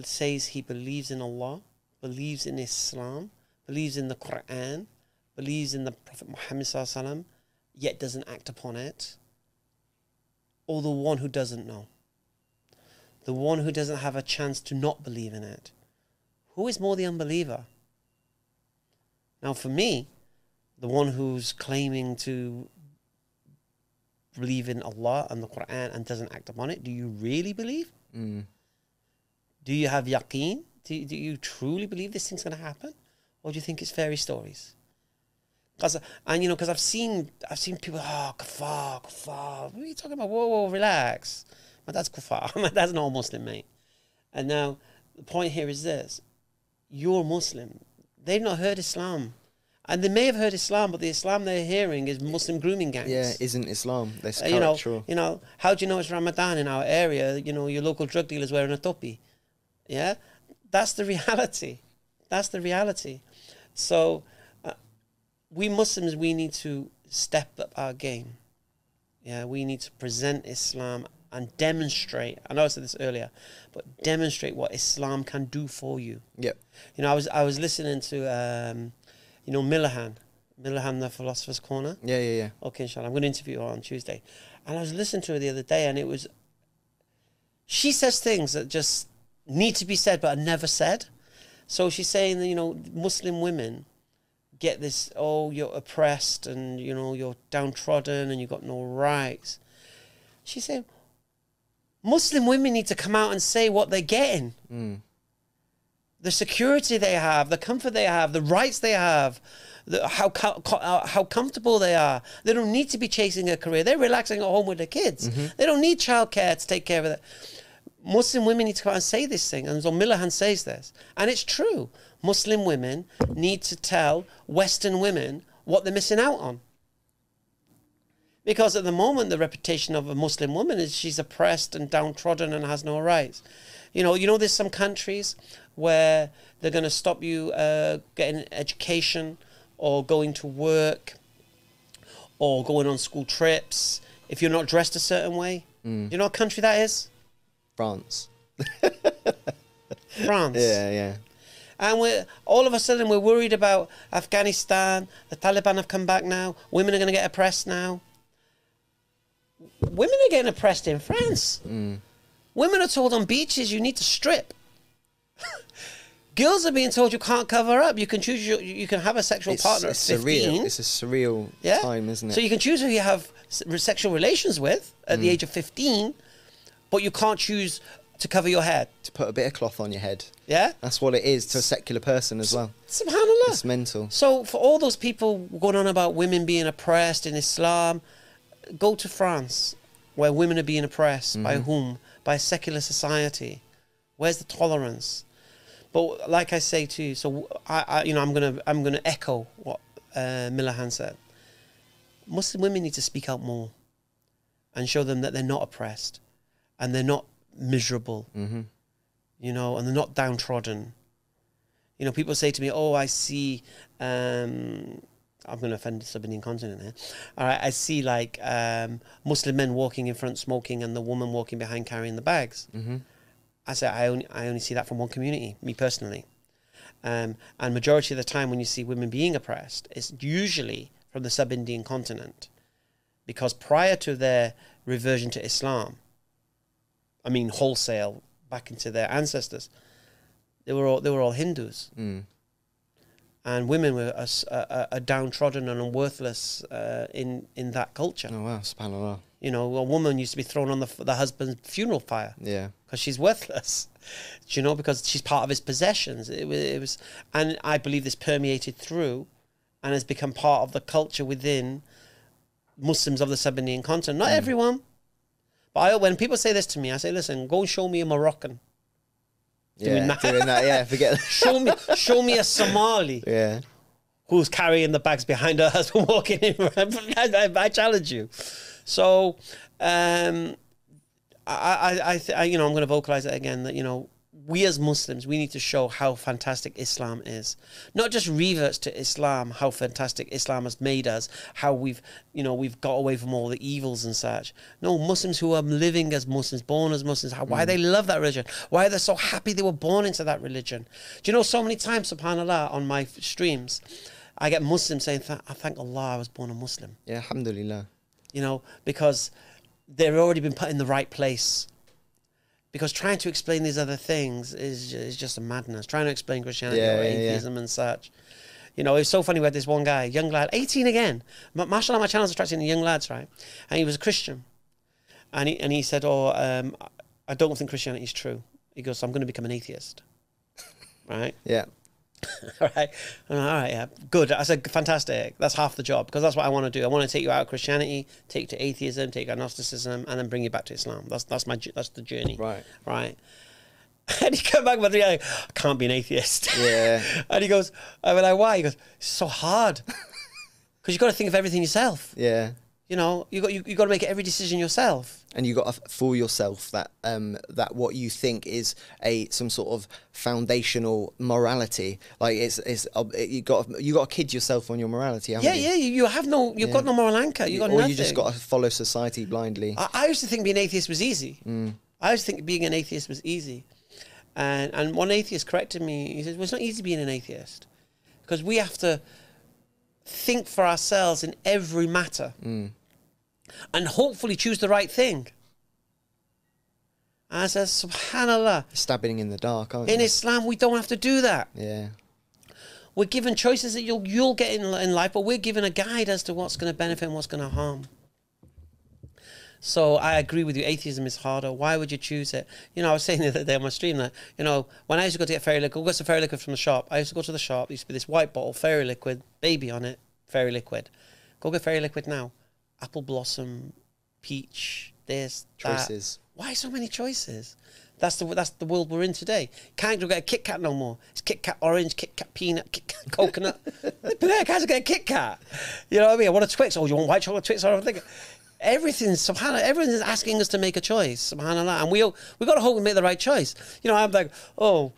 says he believes in Allah, believes in Islam, believes in the Quran, believes in the Prophet Muhammad ﷺ, yet doesn't act upon it, or the one who doesn't know, the one who doesn't have a chance to not believe in it? Who is more the unbeliever? Now, for me, the one who's claiming to believe in Allah and the Quran and doesn't act upon it, do you really believe? Do you have yaqeen? Do you truly believe this thing's going to happen, or do you think it's fairy stories? Because I've seen people, kafar. What are you talking about? Whoa, relax. My dad's kafar. My dad's not a Muslim, mate. And now the point here is this: you're Muslim. They've not heard Islam. And they may have heard Islam, but the Islam they're hearing is Muslim grooming gangs. Yeah, isn't Islam. That's cultural. You know, how do you know it's Ramadan in our area? You know, your local drug dealer's wearing a topi. Yeah? That's the reality. That's the reality. So, we Muslims, we need to step up our game. Yeah, we need to present Islam and demonstrate. I know I said this earlier, but demonstrate what Islam can do for you. Yep. You know, I was listening to... you know, Milahan, the Philosopher's Corner. Yeah. Okay, inshallah. I'm going to interview her on Tuesday. And I was listening to her the other day, and she says things that just need to be said, but are never said. So she's saying that, you know, Muslim women get this, you're oppressed, and, you know, you're downtrodden, and you've got no rights. She's saying, Muslim women need to come out and say what they're getting. the security they have, the comfort they have, the rights they have, how comfortable they are. They don't need to be chasing a career. They're relaxing at home with their kids. They don't need childcare to take care of it. Muslim women need to come out and say this thing. And so Millihan says this. And it's true. Muslim women need to tell Western women what they're missing out on. Because at the moment, the reputation of a Muslim woman is she's oppressed and downtrodden and has no rights. You know, there's some countries where they're going to stop you getting education or going to work or going on school trips if you're not dressed a certain way. You know what country that is? France. France. Yeah. And all of a sudden we're worried about Afghanistan. The Taliban have come back now. Women are going to get oppressed now. Women are getting oppressed in France. Women are told on beaches you need to strip. Girls are being told you can't cover up. You can choose you can have a sexual partner at 15. It's a surreal time, isn't it? So you can choose who you have sexual relations with at the age of 15, but you can't choose to cover your head. To put a bit of cloth on your head. Yeah? That's what it is to a secular person as well. SubhanAllah. It's mental. So for all those people going on about women being oppressed in Islam, go to France, where women are being oppressed. By whom? By a secular society. Where's the tolerance? But like I say to you, so I'm gonna echo what Millihan said. Muslim women need to speak out more and show them that they're not oppressed and they're not miserable, you know, and they're not downtrodden. You know, people say to me, "Oh, I see." I'm going to offend the sub-Indian continent here. All right, I see like Muslim men walking in front smoking and the woman walking behind carrying the bags. I say I only see that from one community, me personally. And majority of the time when you see women being oppressed, it's usually from the sub-Indian continent. Because prior to their reversion to Islam, I mean wholesale back into their ancestors, they were all Hindus. And women were downtrodden and worthless in that culture. Oh wow, subhanAllah. You know, a woman used to be thrown on the husband's funeral pyre. Yeah. Because she's worthless. Do you know? Because she's part of his possessions. It was, and I believe this permeated through and has become part of the culture within Muslims of the sub-Indian continent. Not everyone. But when people say this to me, I say, listen, go and show me a Moroccan. Doing that, yeah, forget that. show me a Somali. Yeah. Who's carrying the bags behind her husband walking in. I challenge you. So, I'm going to vocalize it again that, you know, we as Muslims, we need to show how fantastic Islam is. Not just reverts to Islam, how fantastic Islam has made us, how we've got away from all the evils and such. No, Muslims who are living as Muslims, born as Muslims, why they love that religion, why they're so happy they were born into that religion. Do you know, so many times, subhanAllah, on my streams, I get Muslims saying, I thank Allah I was born a Muslim. Yeah, alhamdulillah. You know, because they've already been put in the right place. Because trying to explain these other things is just a madness. Trying to explain Christianity or atheism and such. You know, it's so funny. We had this one guy, young lad, 18 again. Mashallah, my channel's attracting young lads, right? And he was a Christian. And he said, I don't think Christianity is true. He goes, so I'm going to become an atheist. Right? Yeah. All right. All right, yeah. Good. I said, fantastic. That's half the job, because that's what I want to do. I want to take you out of Christianity, take you to atheism, take you to agnosticism, and then bring you back to Islam. That's the journey. Right. Right. And he came back with the I can't be an atheist. Yeah. And he goes, I mean, like, why? He goes, it's so hard. Because you've got to think of everything yourself. Yeah. You know, you got to make every decision yourself, and you got to fool yourself that that what you think is some sort of foundational morality. Like you got to kid yourself on your morality. Haven't you? You've got no moral anchor. You just got to follow society blindly. I used to think being an atheist was easy. I used to think being an atheist was easy, and one atheist corrected me. He said, "Well, it's not easy being an atheist, because we have to think for ourselves in every matter." And hopefully choose the right thing. And I said, subhanAllah. Stabbing in the dark, aren't you? In Islam, we don't have to do that. Yeah. We're given choices that you'll get in life, but we're given a guide as to what's going to benefit and what's going to harm. So I agree with you. Atheism is harder. Why would you choose it? You know, I was saying the other day on my stream that, you know, when I used to go to get fairy liquid, go get some fairy liquid from the shop. I used to go to the shop. There used to be this white bottle, fairy liquid, baby on it, fairy liquid. Go get fairy liquid now. Apple blossom, peach, this, Choices. that. Why so many choices? That's the world we're in today. Can't go get a Kit Kat no more. It's Kit Kat orange, Kit Kat peanut, Kit Kat coconut. But I can't get a Kit Kat. You know what I mean? I want a Twix. Oh, you want white chocolate Twix? Or anything? Everything's, subhanAllah, everything's asking us to make a choice, subhanAllah. And we got to hope we make the right choice. You know, I'm like, oh,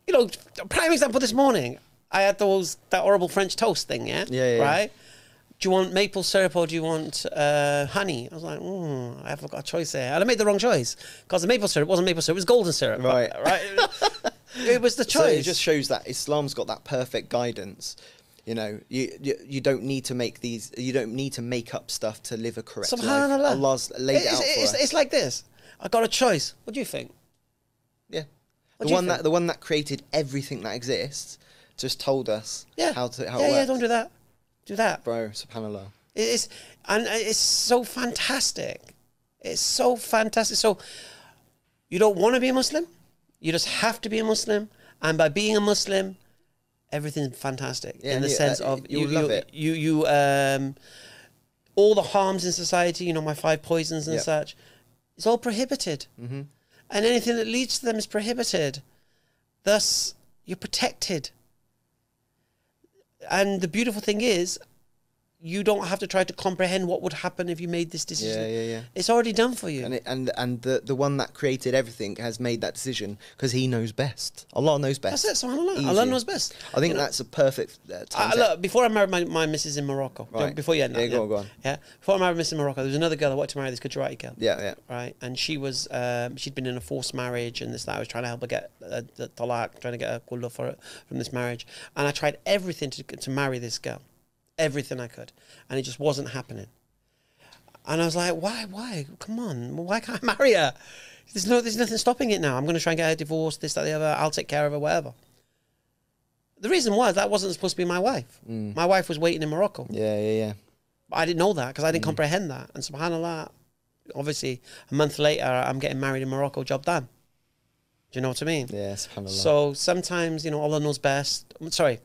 you know, prime example this morning, I had that horrible French toast thing, yeah? Yeah. Right? Do you want maple syrup or do you want honey? I was like, I haven't got a choice there. And I made the wrong choice because the maple syrup wasn't maple syrup, it was golden syrup. Right. Right? It was the choice. So it just shows that Islam's got that perfect guidance. You know, you don't need to make these. You don't need to make up stuff to live a correct life. Subhanallah. Allah's laid it out for us. It's like this. I got a choice. What do you think? Yeah. What do you think? The one that created everything that exists just told us how it works. Yeah, don't do that. Do that. Bro, subhanallah. It's so fantastic. It's so fantastic. So you don't want to be a Muslim. You just have to be a Muslim. And by being a Muslim, everything's fantastic in the sense of you love it. All the harms in society, you know, my 5 poisons and such, it's all prohibited. And anything that leads to them is prohibited. Thus, you're protected. And the beautiful thing is, you don't have to try to comprehend what would happen if you made this decision. Yeah. It's already done for you. And the one that created everything has made that decision because He knows best. Allah knows best. That's it, subhanAllah. Easy. Allah knows best. I think that's a perfect time. Look, before I married my missus in Morocco, Right. before you end that, go on. Yeah, before I married Missus in Morocco, there was another girl that wanted to marry this Gujarati girl. Yeah. Right, and she was, she'd been in a forced marriage and this, that. I was trying to help her get the talaq, trying to get a kullah for it from this marriage. And I tried everything to marry this girl. Everything I could. And it just wasn't happening. And I was like, why? Come on, why can't I marry her? There's nothing stopping it now. I'm going to try and get her divorced, this, that, the other. I'll take care of her, whatever. The reason was that wasn't supposed to be my wife. My wife was waiting in Morocco. Yeah. But I didn't know that because I didn't comprehend that. And subhanAllah, obviously, a month later, I'm getting married in Morocco, job done. Do you know what I mean? Yeah, subhanAllah. So sometimes, you know, Allah knows best. Sorry.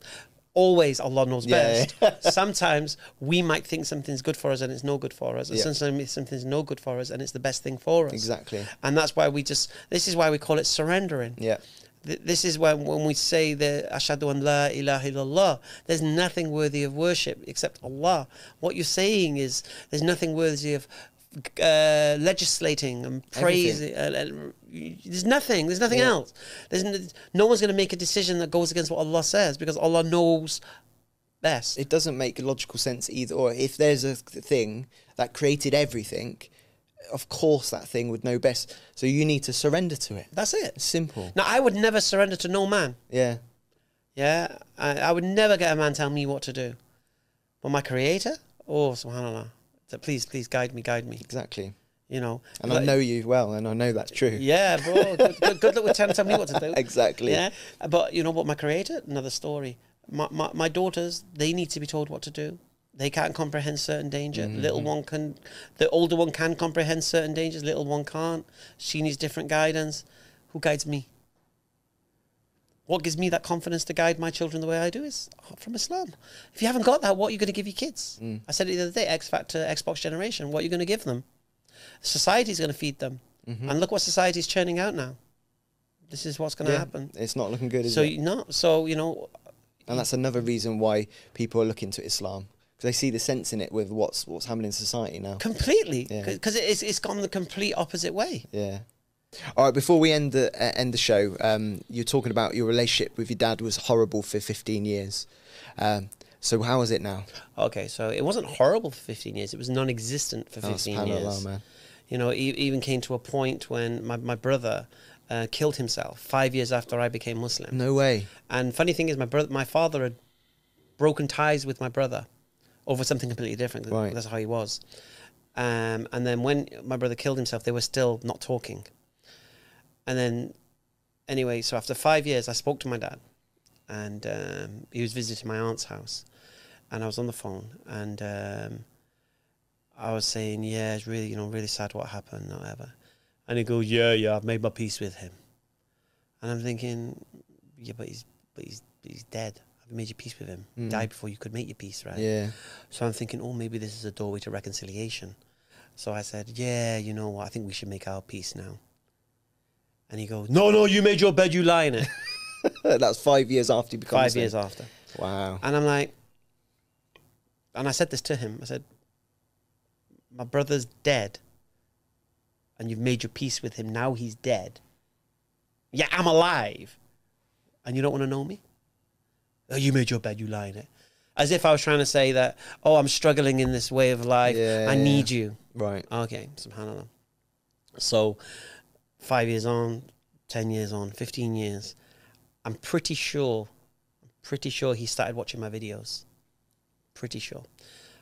Always Allah knows best. Sometimes we might think something's good for us and it's no good for us. And sometimes something's no good for us and it's the best thing for us. Exactly. And that's why this is why we call it surrendering. Yeah. This is when we say the Ashhadu an la ilaha illallah, there's nothing worthy of worship except Allah. What you're saying is there's nothing worthy of legislating and praising. There's nothing else. No one's going to make a decision that goes against what Allah says because Allah knows best. It doesn't make logical sense either. Or if there's a thing that created everything, of course that thing would know best. So you need to surrender to it. That's it. It's simple. Now, I would never surrender to no man. Yeah. Yeah? I would never get a man tell me what to do. But my creator? Oh, subhanAllah. So please guide me. Exactly. You know. And I know you well, and I know that's true. Yeah, bro. Good luck with trying to tell me what to do. Exactly. Yeah. But you know what, my creator? Another story. My daughters, they need to be told what to do. They can't comprehend certain danger. The older one can comprehend certain dangers. Little one can't. She needs different guidance. Who guides me? What gives me that confidence to guide my children the way I do is from Islam. If you haven't got that, what are you going to give your kids? I said it the other day, X Factor, Xbox generation. What are you going to give them? Society's going to feed them. And look what society's churning out now. This is what's going to happen. It's not looking good, is it? So, you know. And that's another reason why people are looking to Islam. Because they see the sense in it with what's happening in society now. Completely. Because it's gone the complete opposite way. Yeah. All right, before we end the show, you're talking about your relationship with your dad was horrible for 15 years. So how is it now? Okay, so it wasn't horrible for 15 years. It was non-existent for 15 years. Man. You know, it even came to a point when my brother killed himself 5 years after I became Muslim. No way. And funny thing is, my father had broken ties with my brother over something completely different. Right. That's how he was. And then when my brother killed himself, they were still not talking. And then, anyway, so after 5 years, I spoke to my dad, and he was visiting my aunt's house, and I was on the phone, and I was saying, yeah, it's really, really sad what happened, or whatever. And he goes, yeah, I've made my peace with him. And I'm thinking, yeah, but he's dead. I've made your peace with him. He died before you could make your peace, right? Yeah. So I'm thinking, oh, maybe this is a doorway to reconciliation. So I said, yeah, you know what? I think we should make our peace now. And he goes, no, you made your bed, you lie in it. That's 5 years after you become 5 Muslim. years after. Wow. And I'm like, and I said this to him. I said, my brother's dead. And you've made your peace with him. Now he's dead. Yeah, I'm alive. And you don't want to know me? Oh, you made your bed, you lie in it. As if I was trying to say that, oh, I'm struggling in this way of life. I need you. Right. Okay, subhanAllah. So 5 years on, 10 years on, 15 years, I'm pretty sure he started watching my videos. Pretty sure.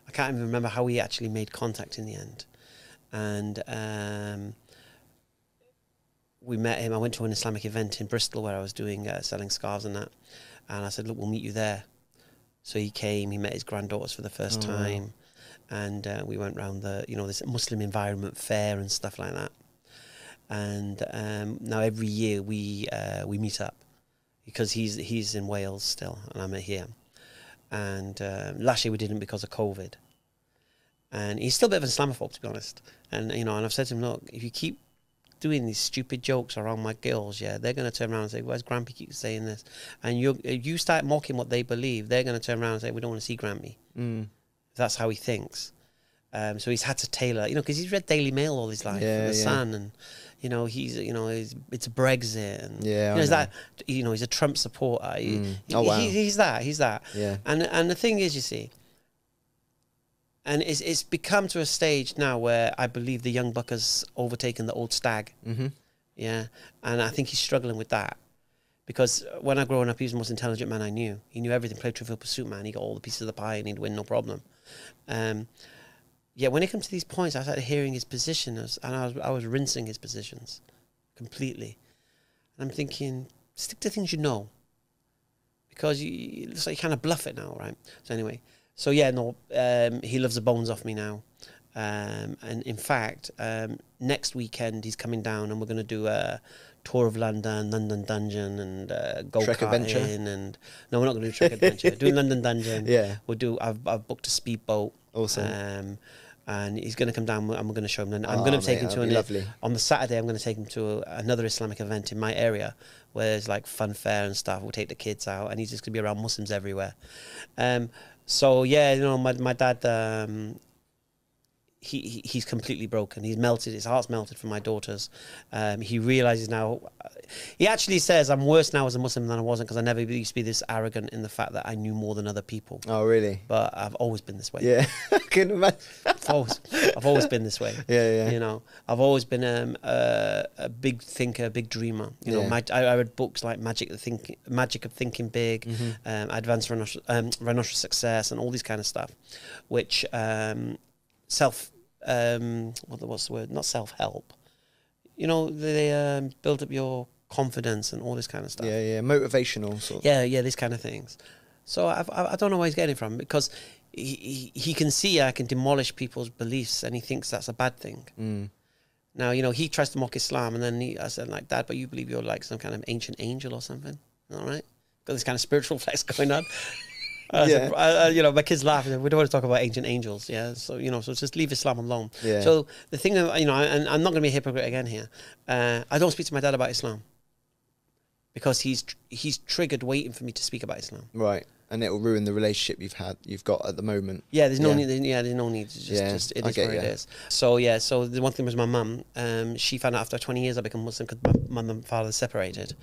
I can't even remember how we actually made contact in the end. And we met him. I went to an Islamic event in Bristol where I was doing selling scarves and that. And I said, look, we'll meet you there. So he came, he met his granddaughters for the first time. And we went round the, this Muslim environment fair and stuff like that. And now every year we meet up because he's in Wales still and I'm here. And last year we didn't because of COVID. And he's still a bit of an Islamophobe, to be honest. And, and I've said to him, look, if you keep doing these stupid jokes around my girls, yeah, they're going to turn around and say, where's Grampy keeps saying this? And you start mocking what they believe, they're going to turn around and say, we don't want to see Grampy. That's how he thinks. So he's had to tailor, because he's read Daily Mail all his life, The Sun, and it's Brexit, and he's a Trump supporter. He's that. Yeah. And the thing is, you see, and it's become to a stage now where I believe the young buck has overtaken the old stag. Yeah, and I think he's struggling with that. Because when I growing up, he was the most intelligent man I knew. He knew everything, played Trivial Pursuit, man. He got all the pieces of the pie and he'd win, no problem. When it comes to these points, I started hearing his position, and I was rinsing his positions completely. And I'm thinking, stick to things you know. Because it looks like you kind of bluff it now, right? So anyway, he loves the bones off me now. And in fact, next weekend he's coming down and we're going to do a tour of London Dungeon, and go-karting, and no, we're not going to do Trek Adventure. Doing London Dungeon. Yeah, we'll do. I've booked a speedboat. Awesome. And he's going to come down and we're going to show him. I'm going to take him to on the Saturday. I'm going to take him to another Islamic event in my area where there's like fun fair and stuff. We'll take the kids out, and he's just going to be around Muslims everywhere. My dad. He's completely broken. He's melted. His heart's melted for my daughters. He realizes now. He actually says, I'm worse now as a Muslim than I wasn't, because I never used to be this arrogant in the fact that I knew more than other people. Oh, really? But I've always been this way. Yeah. I can imagine. I've always been this way. Yeah. I've always been a big thinker, a big dreamer. I read books like Magic of Thinking Big, Advanced Rhinoceros Success, and all these kind of stuff, which what's the word? Not self-help. They build up your confidence and all this kind of stuff. Yeah, motivational sort of. Yeah, these kind of things. So I don't know where he's getting it from, because he can see I can demolish people's beliefs, and he thinks that's a bad thing. Now, he tries to mock Islam, and then I said, like, Dad, but you believe you're like some kind of ancient angel or something, all right? Got this kind of spiritual flex going on. My kids laugh. We don't want to talk about ancient angels. Yeah, so so just leave Islam alone. Yeah. So the thing, and I'm not going to be a hypocrite again here. I don't speak to my dad about Islam because he's triggered waiting for me to speak about Islam. Right, and it will ruin the relationship you've got at the moment. Yeah, there's no need. There's no need. Just it is where it is. So so the one thing was my mum. She found out after 20 years I became Muslim because my mum and father separated,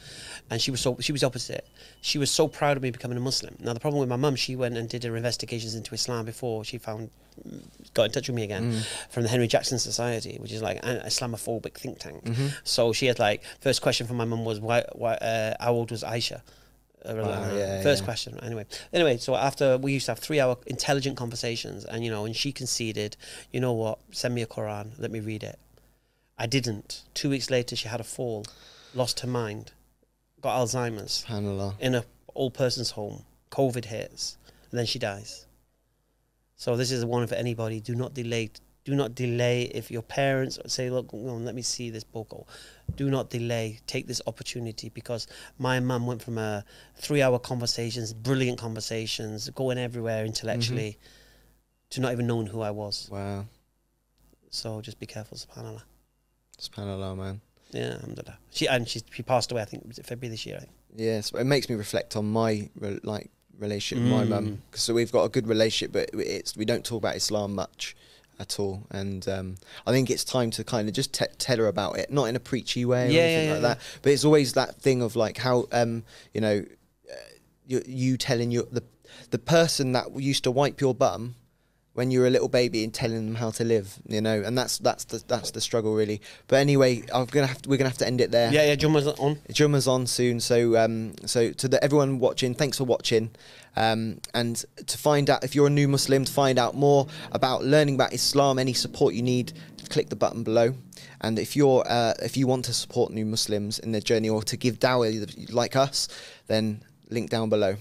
and she was opposite. She was so proud of me becoming a Muslim. Now the problem with my mum, she went and did her investigations into Islam before she got in touch with me again from the Henry Jackson Society, which is like an Islamophobic think tank. So she had first question from my mum was why how old was Aisha? First question. Anyway, so after we used to have 3-hour intelligent conversations, and she conceded, you know what, send me a Quran, let me read it. I didn't. 2 weeks later, she had a fall, lost her mind, got Alzheimer's, in a old person's home. COVID hits, and then she dies. So this is one for anybody. Do not delay do not delay. If your parents say, look, let me see this book, or do not delay. Take this opportunity, because my mum went from 3-hour conversations, brilliant conversations, going everywhere intellectually, to not even knowing who I was. Wow. So just be careful, subhanAllah. SubhanAllah, man. Yeah, alhamdulillah. She passed away, I think, was it February this year? I think. Yes, it makes me reflect on my relationship with my mum, because so we've got a good relationship, but we don't talk about Islam much at all, and I think it's time to kind of just tell her about it, not in a preachy way or anything like that, but it's always that thing of like how you know, you telling the person that used to wipe your bum when you were a little baby and telling them how to live, you know, and that's the struggle really. But anyway, we're gonna have to end it there. Yeah, Jumma's on. Jumma's on soon, so so to everyone watching, thanks for watching, and to find out, if you're a new Muslim, to find out more about learning about Islam, any support you need, click the button below. And if you want to support new Muslims in their journey, or to give dawah like us, then link down below.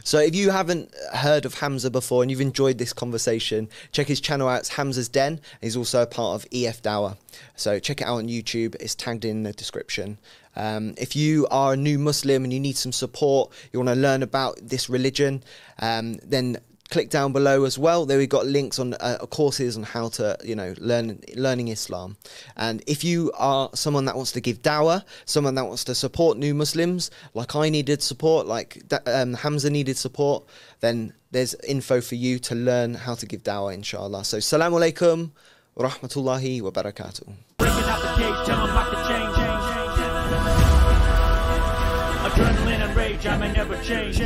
So if you haven't heard of Hamzة before and you've enjoyed this conversation, check his channel out. It's Hamza's Den. He's also a part of EF Dawah. So check it out on YouTube. It's tagged in the description. If you are a new Muslim and you need some support, you want to learn about this religion, then click down below as well. There we've got links on courses on how to, you know, learning Islam. And if you are someone that wants to give dawah, someone that wants to support new Muslims, like I needed support, like Hamza needed support, then there's info for you to learn how to give dawah, inshallah. So assalamu alaikum wa rahmatullahi wa barakatuh. Breaking out the cage, tell 'em about the change. Adrenaline and rage, I may never change.